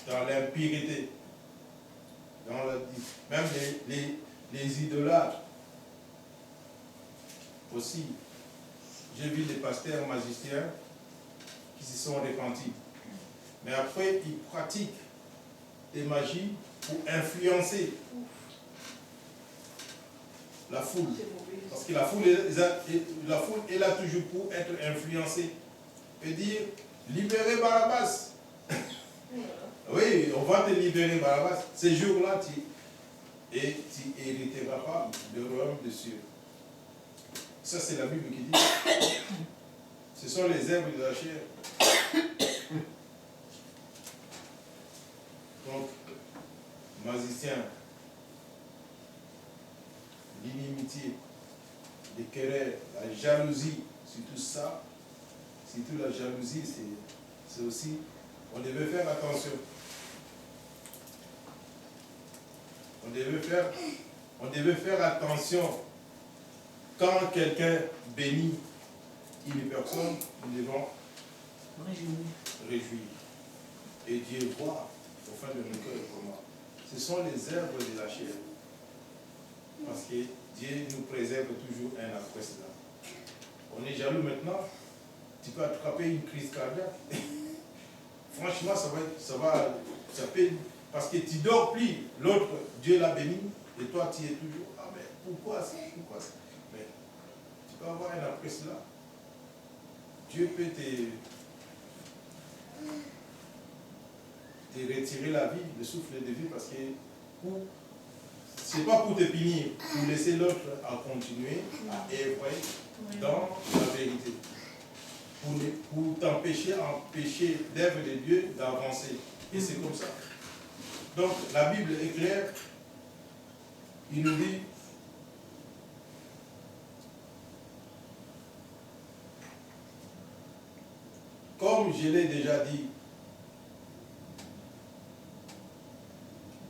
dans l'impureté, même les idolâtres aussi. J'ai vu des pasteurs magiciens qui se sont repentis. Mais après, ils pratiquent des magies pour influencer la foule. Parce que la foule est là toujours pour être influencée. Et dire, libérez Barabbas. Oui, on va te libérer Barabbas. Ces jours-là, tu n'hériteras pas le royaume de cieux. Ça, c'est la Bible qui dit. Ce sont les herbes de la chair. Donc, magicien, l'inimitié, les querelles, la jalousie, surtout ça, surtout la jalousie, c'est aussi, on devait faire attention. On devait faire attention quand quelqu'un bénit une personne, nous devons réjouir. Et Dieu voit au fin de nos cœurs comment. Ce sont les herbes de la chair. Parce que Dieu nous préserve toujours un après cela. On est jaloux maintenant, tu peux attraper une crise cardiaque. Franchement, ça peut, parce que tu dors plus. L'autre, Dieu l'a béni, et toi, tu es toujours, ah mais pourquoi ça? Mais tu peux avoir un après cela. Dieu peut te retirer la vie, le souffle de vie, parce que ce n'est pas pour te punir, pour laisser l'autre à continuer à œuvrer dans la vérité. Pour t'empêcher d'œuvre de Dieu d'avancer. Et c'est comme ça. Donc la Bible est claire. Il nous dit, comme je l'ai déjà dit,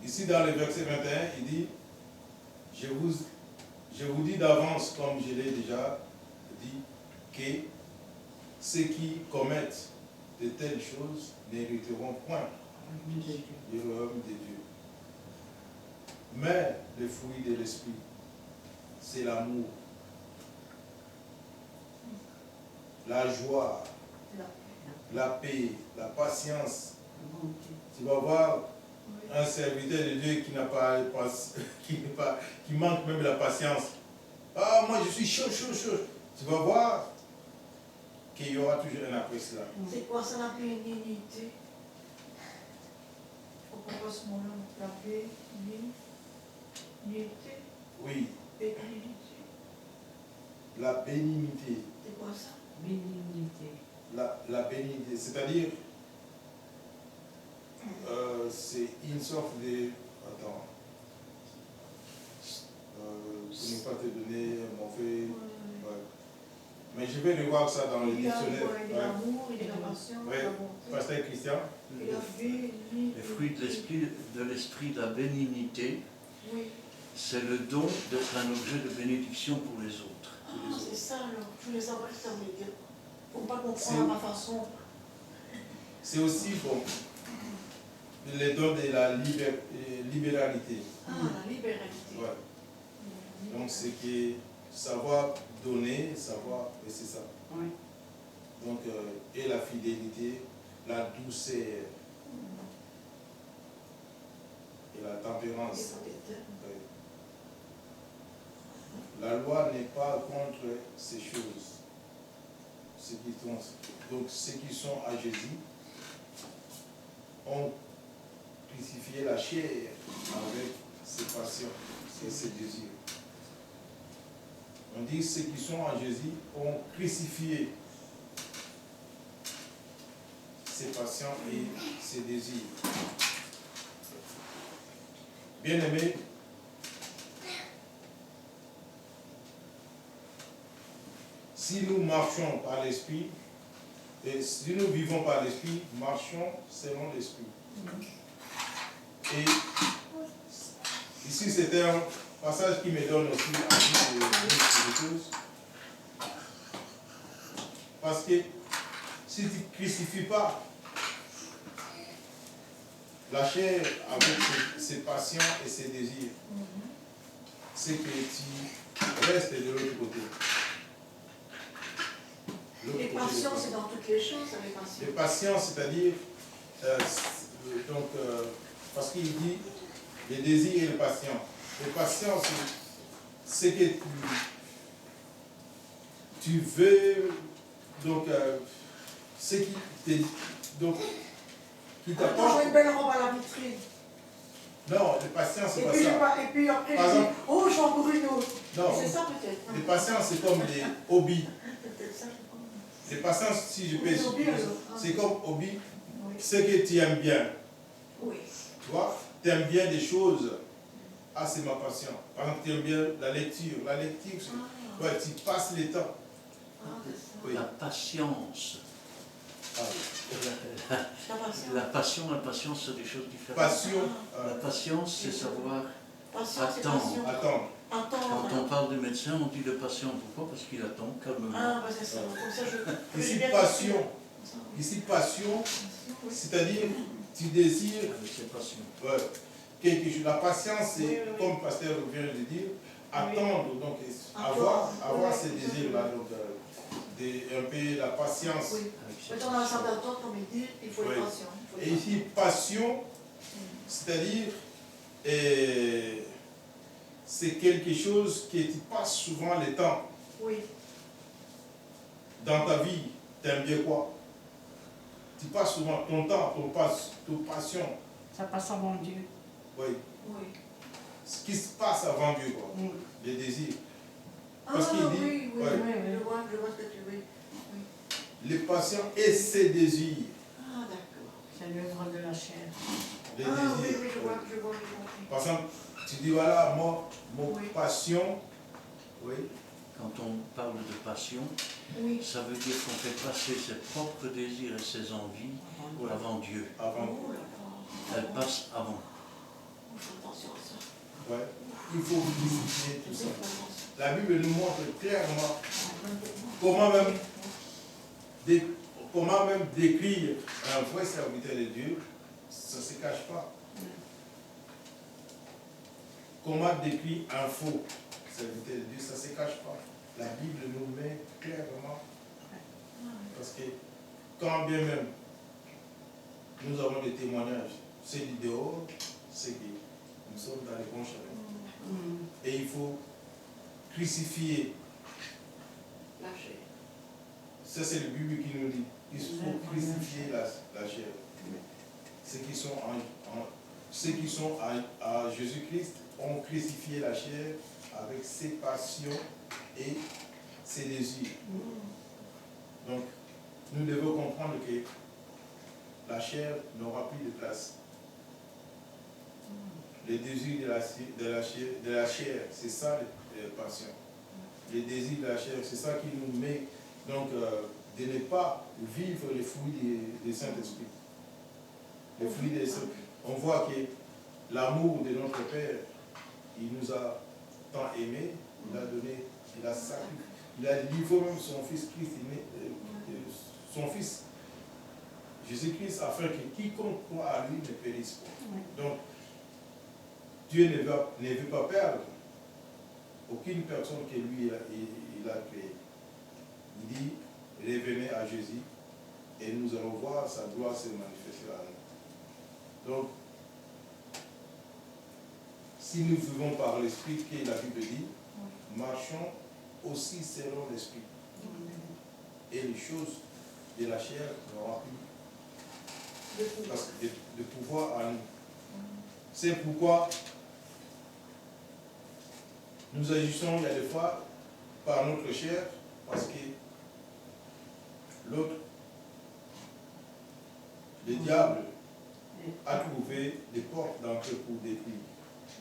ici dans le verset 21, il dit, je vous dis d'avance, comme je l'ai déjà dit, que ceux qui commettent de telles choses n'hériteront point du royaume de Dieu. Mais le fruit de l'esprit, c'est l'amour, la joie, la paix, la patience. Tu vas voir un serviteur de Dieu qui manque même la patience. Ah, moi je suis chaud. Tu vas voir qu'il y aura toujours un après cela. C'est quoi ça, la bénignité? Au commencement, la bénignité. Oui. Bénignité. La bénignité. C'est quoi ça? Bénignité. La bénignité, c'est-à-dire, c'est une sorte de... Attends. Pour ne pas te donner mon fait... Ouais. Mais je vais revoir ça dans le Il y a dictionnaire. il y a l'amour, il y a la passion, Ouais. la bonté. Pasteur Christian. Il y a Les fruits de l'esprit, la bénignité, Oui. c'est le don d'être un objet de bénédiction pour les autres. Ah, c'est ça alors. Je voulais savoir ce que ça voulait dire. Pour ne pas comprendre à ma façon. C'est aussi bon, les dons de la libéralité. Ah, la libéralité. Ouais. Donc c'est que savoir donner, savoir, et c'est ça. Oui. Donc, et la fidélité, la douceur et la tempérance. Oui. La loi n'est pas contre ces choses. Donc ceux qui sont à Jésus ont crucifié la chair avec ses passions et ses désirs. On dit ceux qui sont en Jésus ont crucifié ses passions et ses désirs. Bien-aimés, si nous marchons par l'Esprit, et si nous vivons par l'Esprit, marchons selon l'Esprit. Et ici, c'était un passage qui me donne aussi envie de choses. Parce que si tu ne crucifies pas la chair avec ses passions et ses désirs, c'est que tu restes de l'autre côté. Les passions, c'est dans toutes les choses, les passions. Les passions, c'est-à-dire, parce qu'il dit les désirs et les passions. Les passions, c'est ce que tu veux, donc, ce qui t'apporte. Une belle robe à la vitrine. Non, les passions, c'est pas ça. Et puis après, Par je dis, exemple, oh, je vais en courir une autre. Non, C'est ça peut-être. les passions, c'est comme des hobbies. Peut-être ça, je pense. Les passions, si je peux Des hobbies, expliquer, alors. c'est comme hobby, Oui. ce que tu aimes bien. Oui. Tu vois, tu aimes bien des choses. Ah, c'est ma passion. Par exemple, tu aimes bien la lecture. La lecture, c'est... Ouais, tu passes le temps. Ah, c'est ça. Oui. La patience. Ah, oui. La passion. La passion, c'est des choses différentes. Passion. La patience, c'est savoir Passion, c'est attendre. passion. Attends. Attends. Quand on parle de médecin, on dit le patient. Pourquoi? Parce qu'il attend calmement. Ah, bah c'est ça. Comme ça, je... Ici, j'ai bien passion. compris. Ici, passion, Oui. c'est-à-dire, tu désires Avec ses passions. quelque chose. La patience, c'est, Oui, oui, oui. comme le pasteur vient de dire, attendre, donc avoir ces désirs-là. Donc, un peu la patience. Oui. Avec ses Mettons dans la passions. salle d'attente, comme il dit, il faut Oui. être patient. Il faut Et être ici, passion, c'est-à-dire, c'est quelque chose que tu passes souvent le temps. patient. Oui. Dans ta vie, tu aimes bien quoi? Tu passes souvent ton temps, ton passion. Ça passe avant Dieu. Oui. Oui. Ce qui se passe avant Dieu, quoi. Oui. Les désirs. Ah, Parce qu'il dit, oui, oui, ouais. oui, je vois ce que tu veux. Oui. Les passions et ses désirs. Ah, d'accord. C'est l'œuvre de la chair. Les Ah, oui, désirs. oui, je vois, j'ai compris. Par exemple, tu dis, voilà, mon Oui. passion, oui, Quand on parle de passion, Oui. ça veut dire qu'on fait passer ses propres désirs et ses envies avant Dieu. avant. Oh là là. Elle passe avant. Oh, fais attention à ça. Ouais. Il faut crucifier tout ça. Fais attention. La Bible nous montre clairement comment même décrire un vrai serviteur de Dieu, ça ne se cache pas. Comment décrire un faux serviteur de Dieu, ça ne se cache pas. La Bible nous met clairement. Parce que quand bien même nous avons des témoignages, c'est du dehors, c'est que nous sommes dans les bons chemins. Et il faut crucifier. Lâcher. Ça, c'est le Bible qui nous dit. Il faut crucifier la chair. Ceux qui sont à Jésus-Christ ont crucifié la chair avec ses passions et ses désirs. Donc, nous devons comprendre que la chair n'aura plus de place. Les désirs de la chair, c'est ça les passions. Les désirs de la chair, c'est ça qui nous met Donc, de ne pas vivre les fruits du Saint-Esprit. Les fruits des Saint-Esprit. On voit que l'amour de notre Père, il nous a tant aimés, il a donné, il a sacrifié, il a livré même son Fils Christ, son Fils Jésus-Christ, afin que quiconque croit à lui ne périsse pas. Donc, Dieu ne veut pas perdre aucune personne que lui il a créée. Il dit, revenez à Jésus et nous allons voir sa gloire se manifester à nous. Donc, si nous vivons par l'Esprit, que la Bible dit, marchons aussi selon l'Esprit. Et les choses de la chair n'auront plus de pouvoir à nous. C'est pourquoi nous agissons, il y a des fois, par notre chair, parce que l'autre, le diable, a trouvé des portes d'entrée pour détruire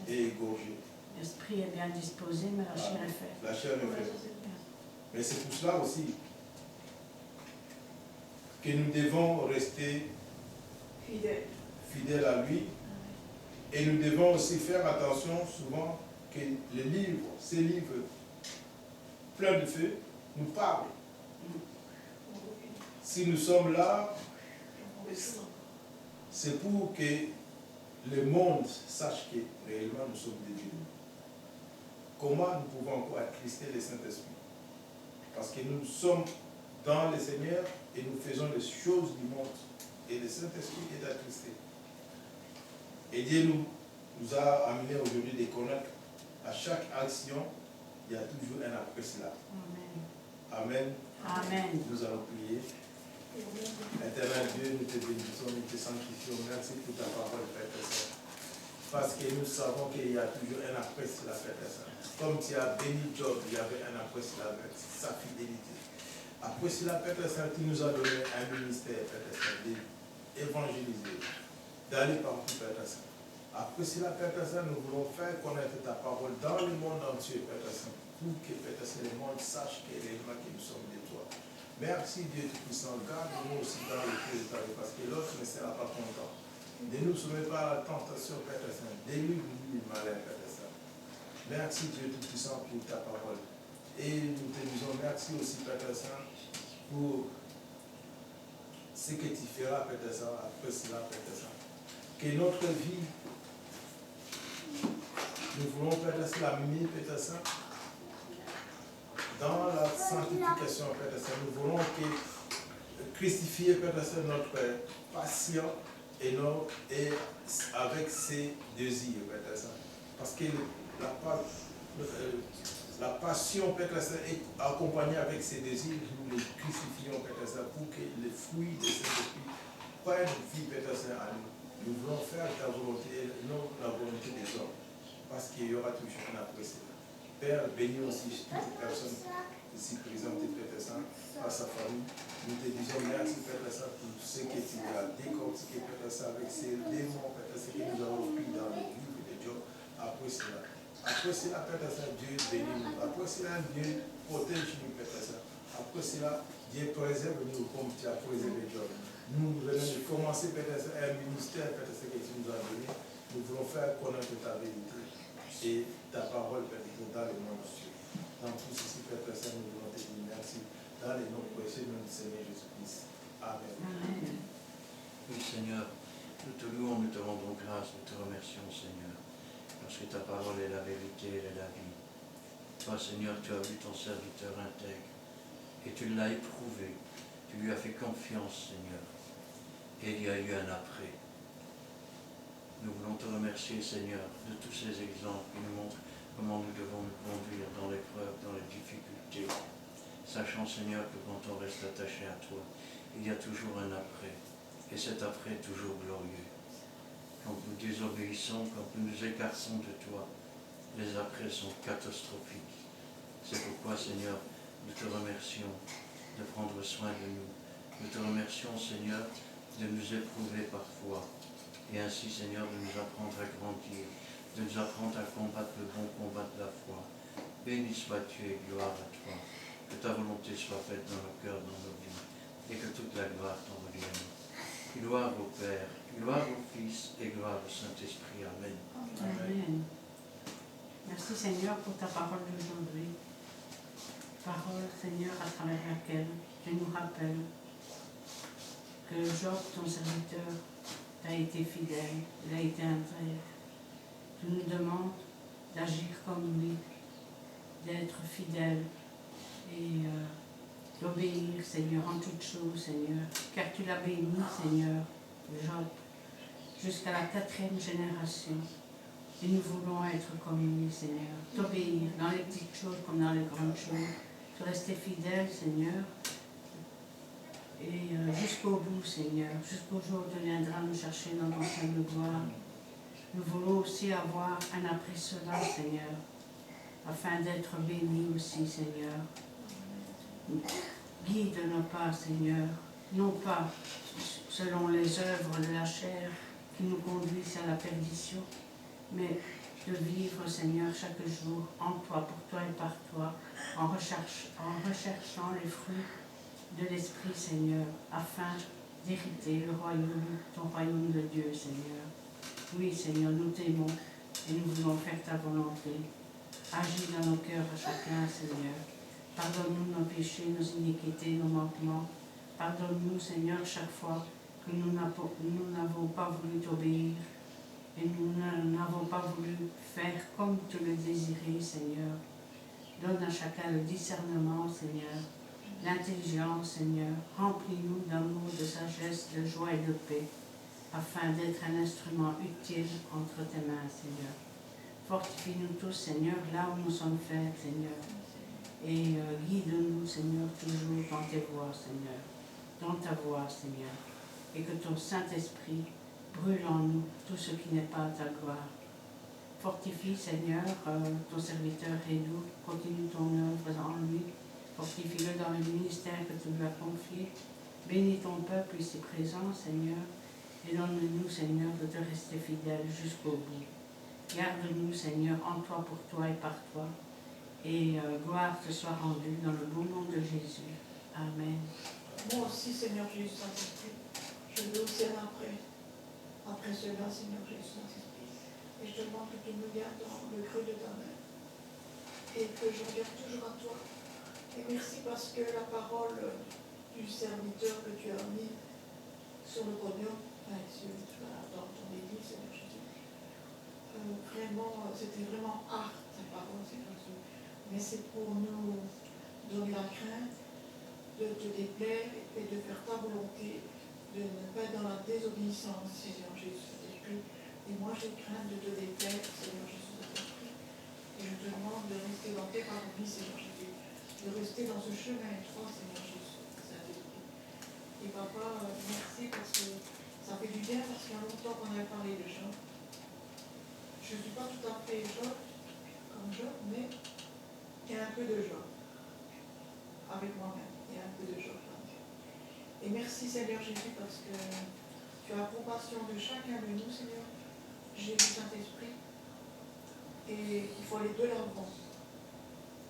et égorger. L'esprit est bien disposé, mais la chair est faible. La chair est faible. Mais c'est pour cela aussi que nous devons rester fidèles à lui. Et nous devons aussi faire attention souvent que les livres, ces livres pleins de feu, nous parlent. Si nous sommes là, c'est pour que le monde sache que réellement nous sommes des Dieu. Comment nous pouvons encore attrister le Saint-Esprit? Parce que nous sommes dans le Seigneur et nous faisons les choses du monde. Et le Saint-Esprit est attristé. Et Dieu nous a amenés aujourd'hui de connaître à chaque action, il y a toujours un après cela. Amen. Amen. Nous allons prier. Éternel Dieu, nous te bénissons, nous te sanctifions. Merci pour ta parole, Père Saint. Parce que nous savons qu'il y a toujours un après cela, Père Saint. Comme tu as béni Job, il y avait un après cela avec sa fidélité. Après cela, Père Saint, tu nous as donné un ministère, Père Saint, d'évangéliser, d'aller partout, Père Saint. Après cela, Père Saint, nous voulons faire connaître ta parole dans le monde entier, Père Saint, pour que, Père Saint, le monde sache que réellement que nous sommes de toi. Merci Dieu Tout-Puissant, garde-nous aussi dans le feu de ta vie, parce que l'autre ne sera pas content. Ne nous soumets pas à la tentation, Père Saint, délivre-nous du malin, Père Saint. Merci Dieu Tout-Puissant pour ta parole. Et nous te disons merci aussi, Père Saint, pour ce que tu feras, Père Saint, après cela, Père Saint. Que notre vie, nous voulons, Père Saint, l'amener, Père Saint, dans la sanctification, Père Saint. Nous voulons crucifier, Père Saint, notre passion et avec ses désirs, Père Saint. Parce que la passion, Père Saint, est accompagnée avec ses désirs. Nous les crucifions, Père Saint, pour que les fruits de cet esprit prennent vie, Père Saint, à nous. Nous voulons faire ta volonté et non la volonté des hommes. Parce qu'il y aura toujours un après cela. Père, bénis aussi toutes les personnes ici présentes, Père Saint, à sa famille. Nous te disons merci, Père Saint, pour ce que tu as décortiqué, Père Saint, avec ces démons, Père Saint, que nous avons pris dans le livre de Job. Après cela, Père Saint, Dieu bénis-nous. Après cela, Dieu protège-nous, Père Saint. Après cela, Dieu préserve-nous comme tu as préservé Job. Nous venons de commencer, Père Saint, un ministère, Père Saint, que tu nous as donné. Nous voulons faire connaître ta vérité et ta parole, Père Saint, dans le monde entier. Dans tout ceci, Père Saint, nous voulons te dire merci. Dans les noms précieux de notre Seigneur Jésus-Christ. Amen. Amen. Oui, Seigneur, nous te louons, nous te rendons grâce, nous te remercions, Seigneur, parce que ta parole est la vérité, elle est la vie. Toi, Seigneur, tu as vu ton serviteur intègre et tu l'as éprouvé. Tu lui as fait confiance, Seigneur. Et il y a eu un après. Nous voulons te remercier, Seigneur, de tous ces exemples qui nous montrent comment nous devons nous conduire dans l'épreuve, dans les difficultés. Sachant, Seigneur, que quand on reste attaché à toi, il y a toujours un après. Et cet après est toujours glorieux. Quand nous désobéissons, quand nous nous écartons de toi, les après sont catastrophiques. C'est pourquoi, Seigneur, nous te remercions de prendre soin de nous. Nous te remercions, Seigneur, de nous éprouver parfois. Et ainsi, Seigneur, de nous apprendre à grandir, de nous apprendre à combattre le bon combat de la foi. Béni sois-tu et gloire à toi. que ta volonté soit faite dans nos cœurs, dans nos vies, et que toute la gloire t'en revienne. Gloire au Père, gloire au Fils et gloire au Saint-Esprit. Amen. Amen. Merci Seigneur pour ta parole d'aujourd'hui. Parole, Seigneur, à travers laquelle tu nous rappelles que Job, ton serviteur, t'a été fidèle, il a été intègre. Tu nous demandes d'agir comme lui, d'être fidèle et d'obéir, Seigneur, en toutes choses, Seigneur. Car tu l'as béni, Seigneur, Job, jusqu'à la 4e génération. Et nous voulons être comme lui, Seigneur. T'obéir dans les petites choses comme dans les grandes choses. Te rester fidèle, Seigneur. Et jusqu'au bout, Seigneur. Jusqu'au jour où tu viendras nous chercher dans ton sein de gloire. Nous voulons aussi avoir un après cela, Seigneur. Afin d'être bénis aussi, Seigneur. Guide nos pas, Seigneur. Non pas selon les œuvres de la chair qui nous conduisent à la perdition, mais de vivre, Seigneur, chaque jour en toi, pour toi et par toi, en recherchant les fruits de l'Esprit, Seigneur, afin d'hériter le royaume, ton royaume de Dieu, Seigneur. Oui, Seigneur, nous t'aimons et nous voulons faire ta volonté. Agis dans nos cœurs à chacun, Seigneur. Pardonne-nous nos péchés, nos iniquités, nos manquements. Pardonne-nous, Seigneur, chaque fois que nous n'avons pas voulu t'obéir et nous n'avons pas voulu faire comme tu le désirais, Seigneur. Donne à chacun le discernement, Seigneur, l'intelligence, Seigneur. Remplis-nous d'amour, de sagesse, de joie et de paix, afin d'être un instrument utile entre tes mains, Seigneur. Fortifie-nous tous, Seigneur, là où nous sommes faibles, Seigneur. Et guide-nous, Seigneur, toujours dans tes voies, Seigneur. Dans ta voie, Seigneur. Et que ton Saint-Esprit brûle en nous tout ce qui n'est pas ta gloire. Fortifie, Seigneur, ton serviteur Hédou. Continue ton œuvre en lui. Fortifie-le dans le ministère que tu lui as confié. Bénis ton peuple ici présent, Seigneur. Et donne-nous, Seigneur, de te rester fidèle jusqu'au bout. Garde-nous, Seigneur, en toi, pour toi et par toi. Et gloire te soit rendue dans le beau nom de Jésus. Amen. Moi aussi, Seigneur Jésus Saint-Esprit, je veux aussi aller après cela, Seigneur Jésus Saint-Esprit. Et je te demande que tu me gardes dans le creux de ta main et que je regarde toujours à toi. Et merci parce que la parole du serviteur que tu as mis sur le podium, dans ton église, Seigneur Jésus, vraiment, c'était vraiment art, ta parole, Seigneur Jésus. Mais c'est pour nous donner la crainte de te déplaire et de faire ta volonté, de ne pas être dans la désobéissance, Seigneur Jésus Saint-Esprit. Et moi, j'ai crainte de te déplaire, Seigneur Jésus Saint-Esprit. Et je te demande de rester dans tes paroles, Seigneur Jésus, de rester dans ce chemin étroit, Seigneur Jésus Saint-Esprit. Et papa, merci parce que ça fait du bien, parce qu'il y a longtemps qu'on avait parlé de Job. Je ne suis pas tout à fait Job, comme Job, mais il y a un peu de Job. Avec moi-même, il y a un peu de Job. Et merci Seigneur Jésus parce que tu as compassion de chacun de nous, Seigneur. Jésus Saint-Esprit. Et il faut aller de l'avant.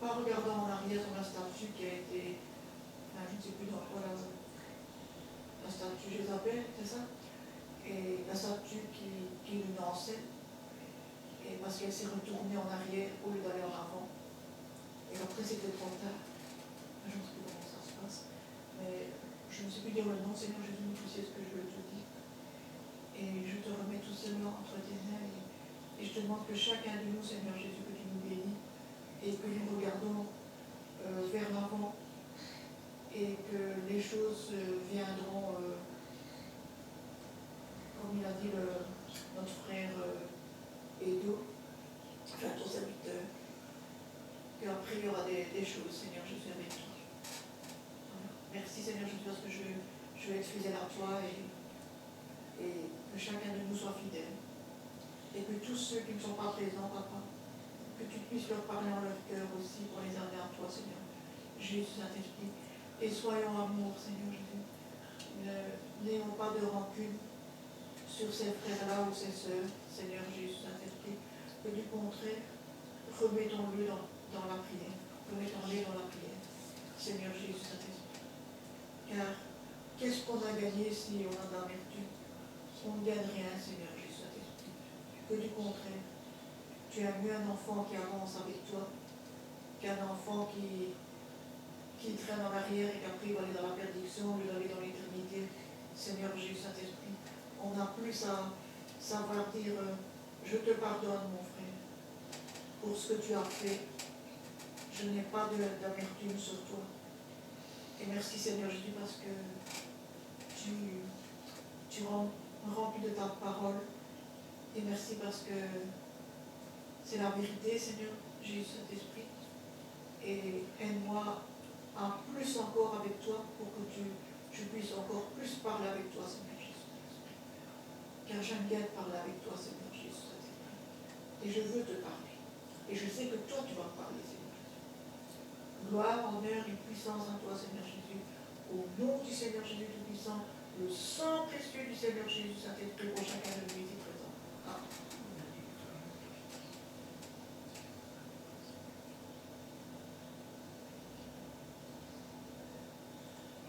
Pas regardant en arrière sur la statue qui a été, je ne sais plus dans quoi la statue Jézabel, c'est ça? Et la statue qui nous enseigne. Et parce qu'elle s'est retournée en arrière au lieu d'aller en avant. Et après c'était trop tard. Je ne sais plus comment ça se passe. Mais je ne sais plus dire le nom, Seigneur Jésus, mais tu sais ce que je te dis. Et je te remets tout cela entre tes mains. Et je te demande que chacun de nous, Seigneur Jésus, que tu nous bénis. Et que nous regardons vers l'avant. Et que les choses viendront, comme il a dit notre frère Edo, enfin ton serviteur. Qu'après il y aura des choses, Seigneur Jésus, avec toi. Merci Seigneur Jésus parce que je vais être fidèle à toi et que chacun de nous soit fidèle. Et que tous ceux qui ne sont pas présents, papa, que tu puisses leur parler en leur cœur aussi pour les amener à toi, Seigneur. Jésus Saint-Esprit. Et soyons amour, Seigneur Jésus. N'ayons pas de rancune sur ces frères-là ou ces sœurs, Seigneur Jésus Saint-Esprit. Que du contraire, remettons-le dans la prière. Remettons-les dans la prière. Seigneur Jésus Saint-Esprit. Car qu'est-ce qu'on a gagné si on a de l'amertume? On ne gagne rien, Seigneur Jésus Saint-Esprit. Que du contraire. Tu as mieux un enfant qui avance avec toi qu'un enfant qui traîne en arrière et qu'après il va aller dans la perdition, il va aller dans l'éternité. Seigneur Jésus Saint-Esprit, on a plus à savoir dire je te pardonne mon frère pour ce que tu as fait. Je n'ai pas d'amertume sur toi. Et merci Seigneur Jésus parce que tu remplis de ta parole. Et merci parce que c'est la vérité Seigneur Jésus Saint-Esprit. Et aide-moi à plus encore avec toi pour que je puisse encore plus parler avec toi Seigneur Jésus Saint-Esprit. Car j'aime bien parler avec toi Seigneur Jésus Saint-Esprit. Et je veux te parler. Et je sais que toi tu vas me parler Seigneur Jésus. Gloire, honneur et puissance à toi Seigneur Jésus. Au nom du Seigneur Jésus Tout-Puissant, le sang précieux du Seigneur Jésus Saint-Esprit pour chacun de nous ici présent.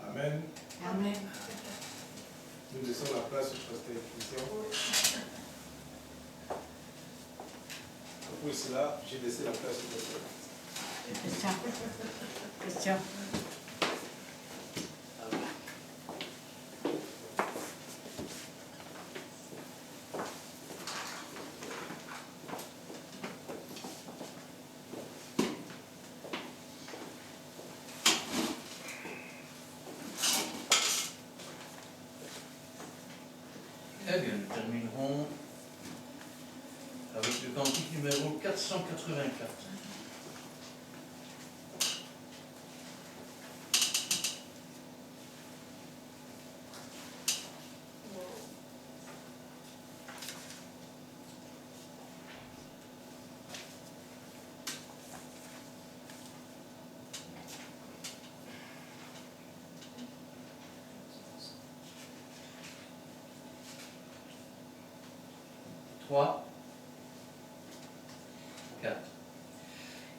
Amen. Amen. Nous laissons la place au pasteur Christian. Après cela, j'ai laissé la place au pasteur. Christian. Eh bien, nous terminerons avec le cantique numéro 484. Trois, quatre.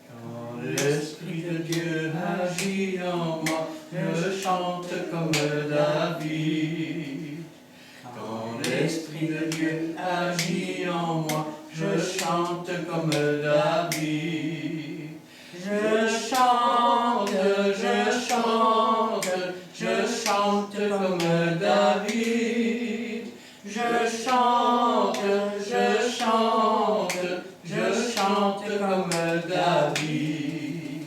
Quand l'Esprit de Dieu agit en moi, je chante comme David. Quand l'Esprit de Dieu agit en moi, je chante comme David. Je chante comme David. Je chante comme David.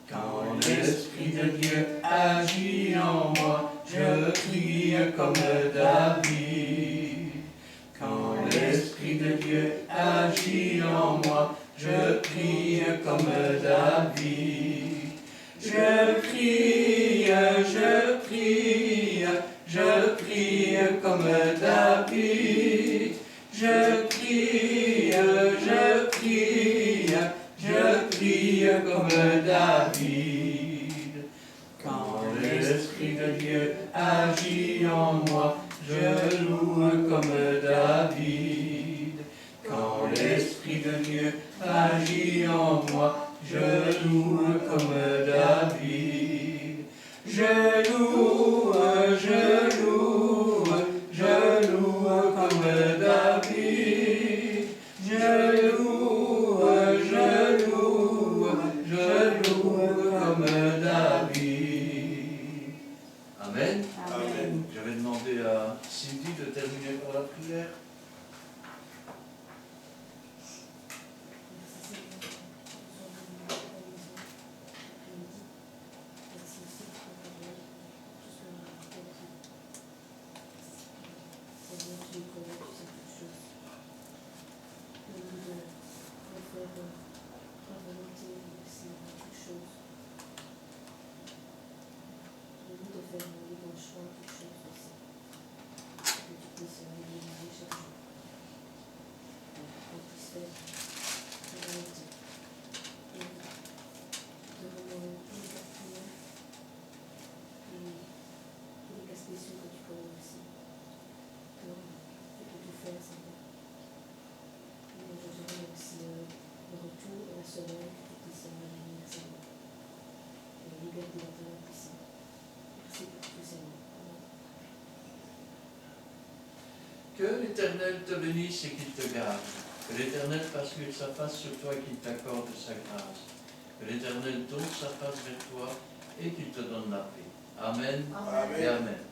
Quand l'Esprit de Dieu agit en moi, je crie comme David. Quand l'Esprit de Dieu agit en moi, je crie comme David. Je crie comme David. Je crie comme David. Quand l'Esprit de Dieu agit en moi, je loue comme David. Quand l'Esprit de Dieu agit en moi, je loue comme David. Je loue comme David. Je loue comme David. Amen. Amen. Je vais demander à Cindy de terminer par la prière. Faire mon choix, quelque chose aussi. Que tu puisses réaliser chaque jour. Que l'Éternel te bénisse et qu'il te garde. Que l'Éternel fasse luire sa face sur toi et qu'il t'accorde sa grâce. Que l'Éternel tourne sa face vers toi et qu'il te donne la paix. Amen, Amen. et Amen.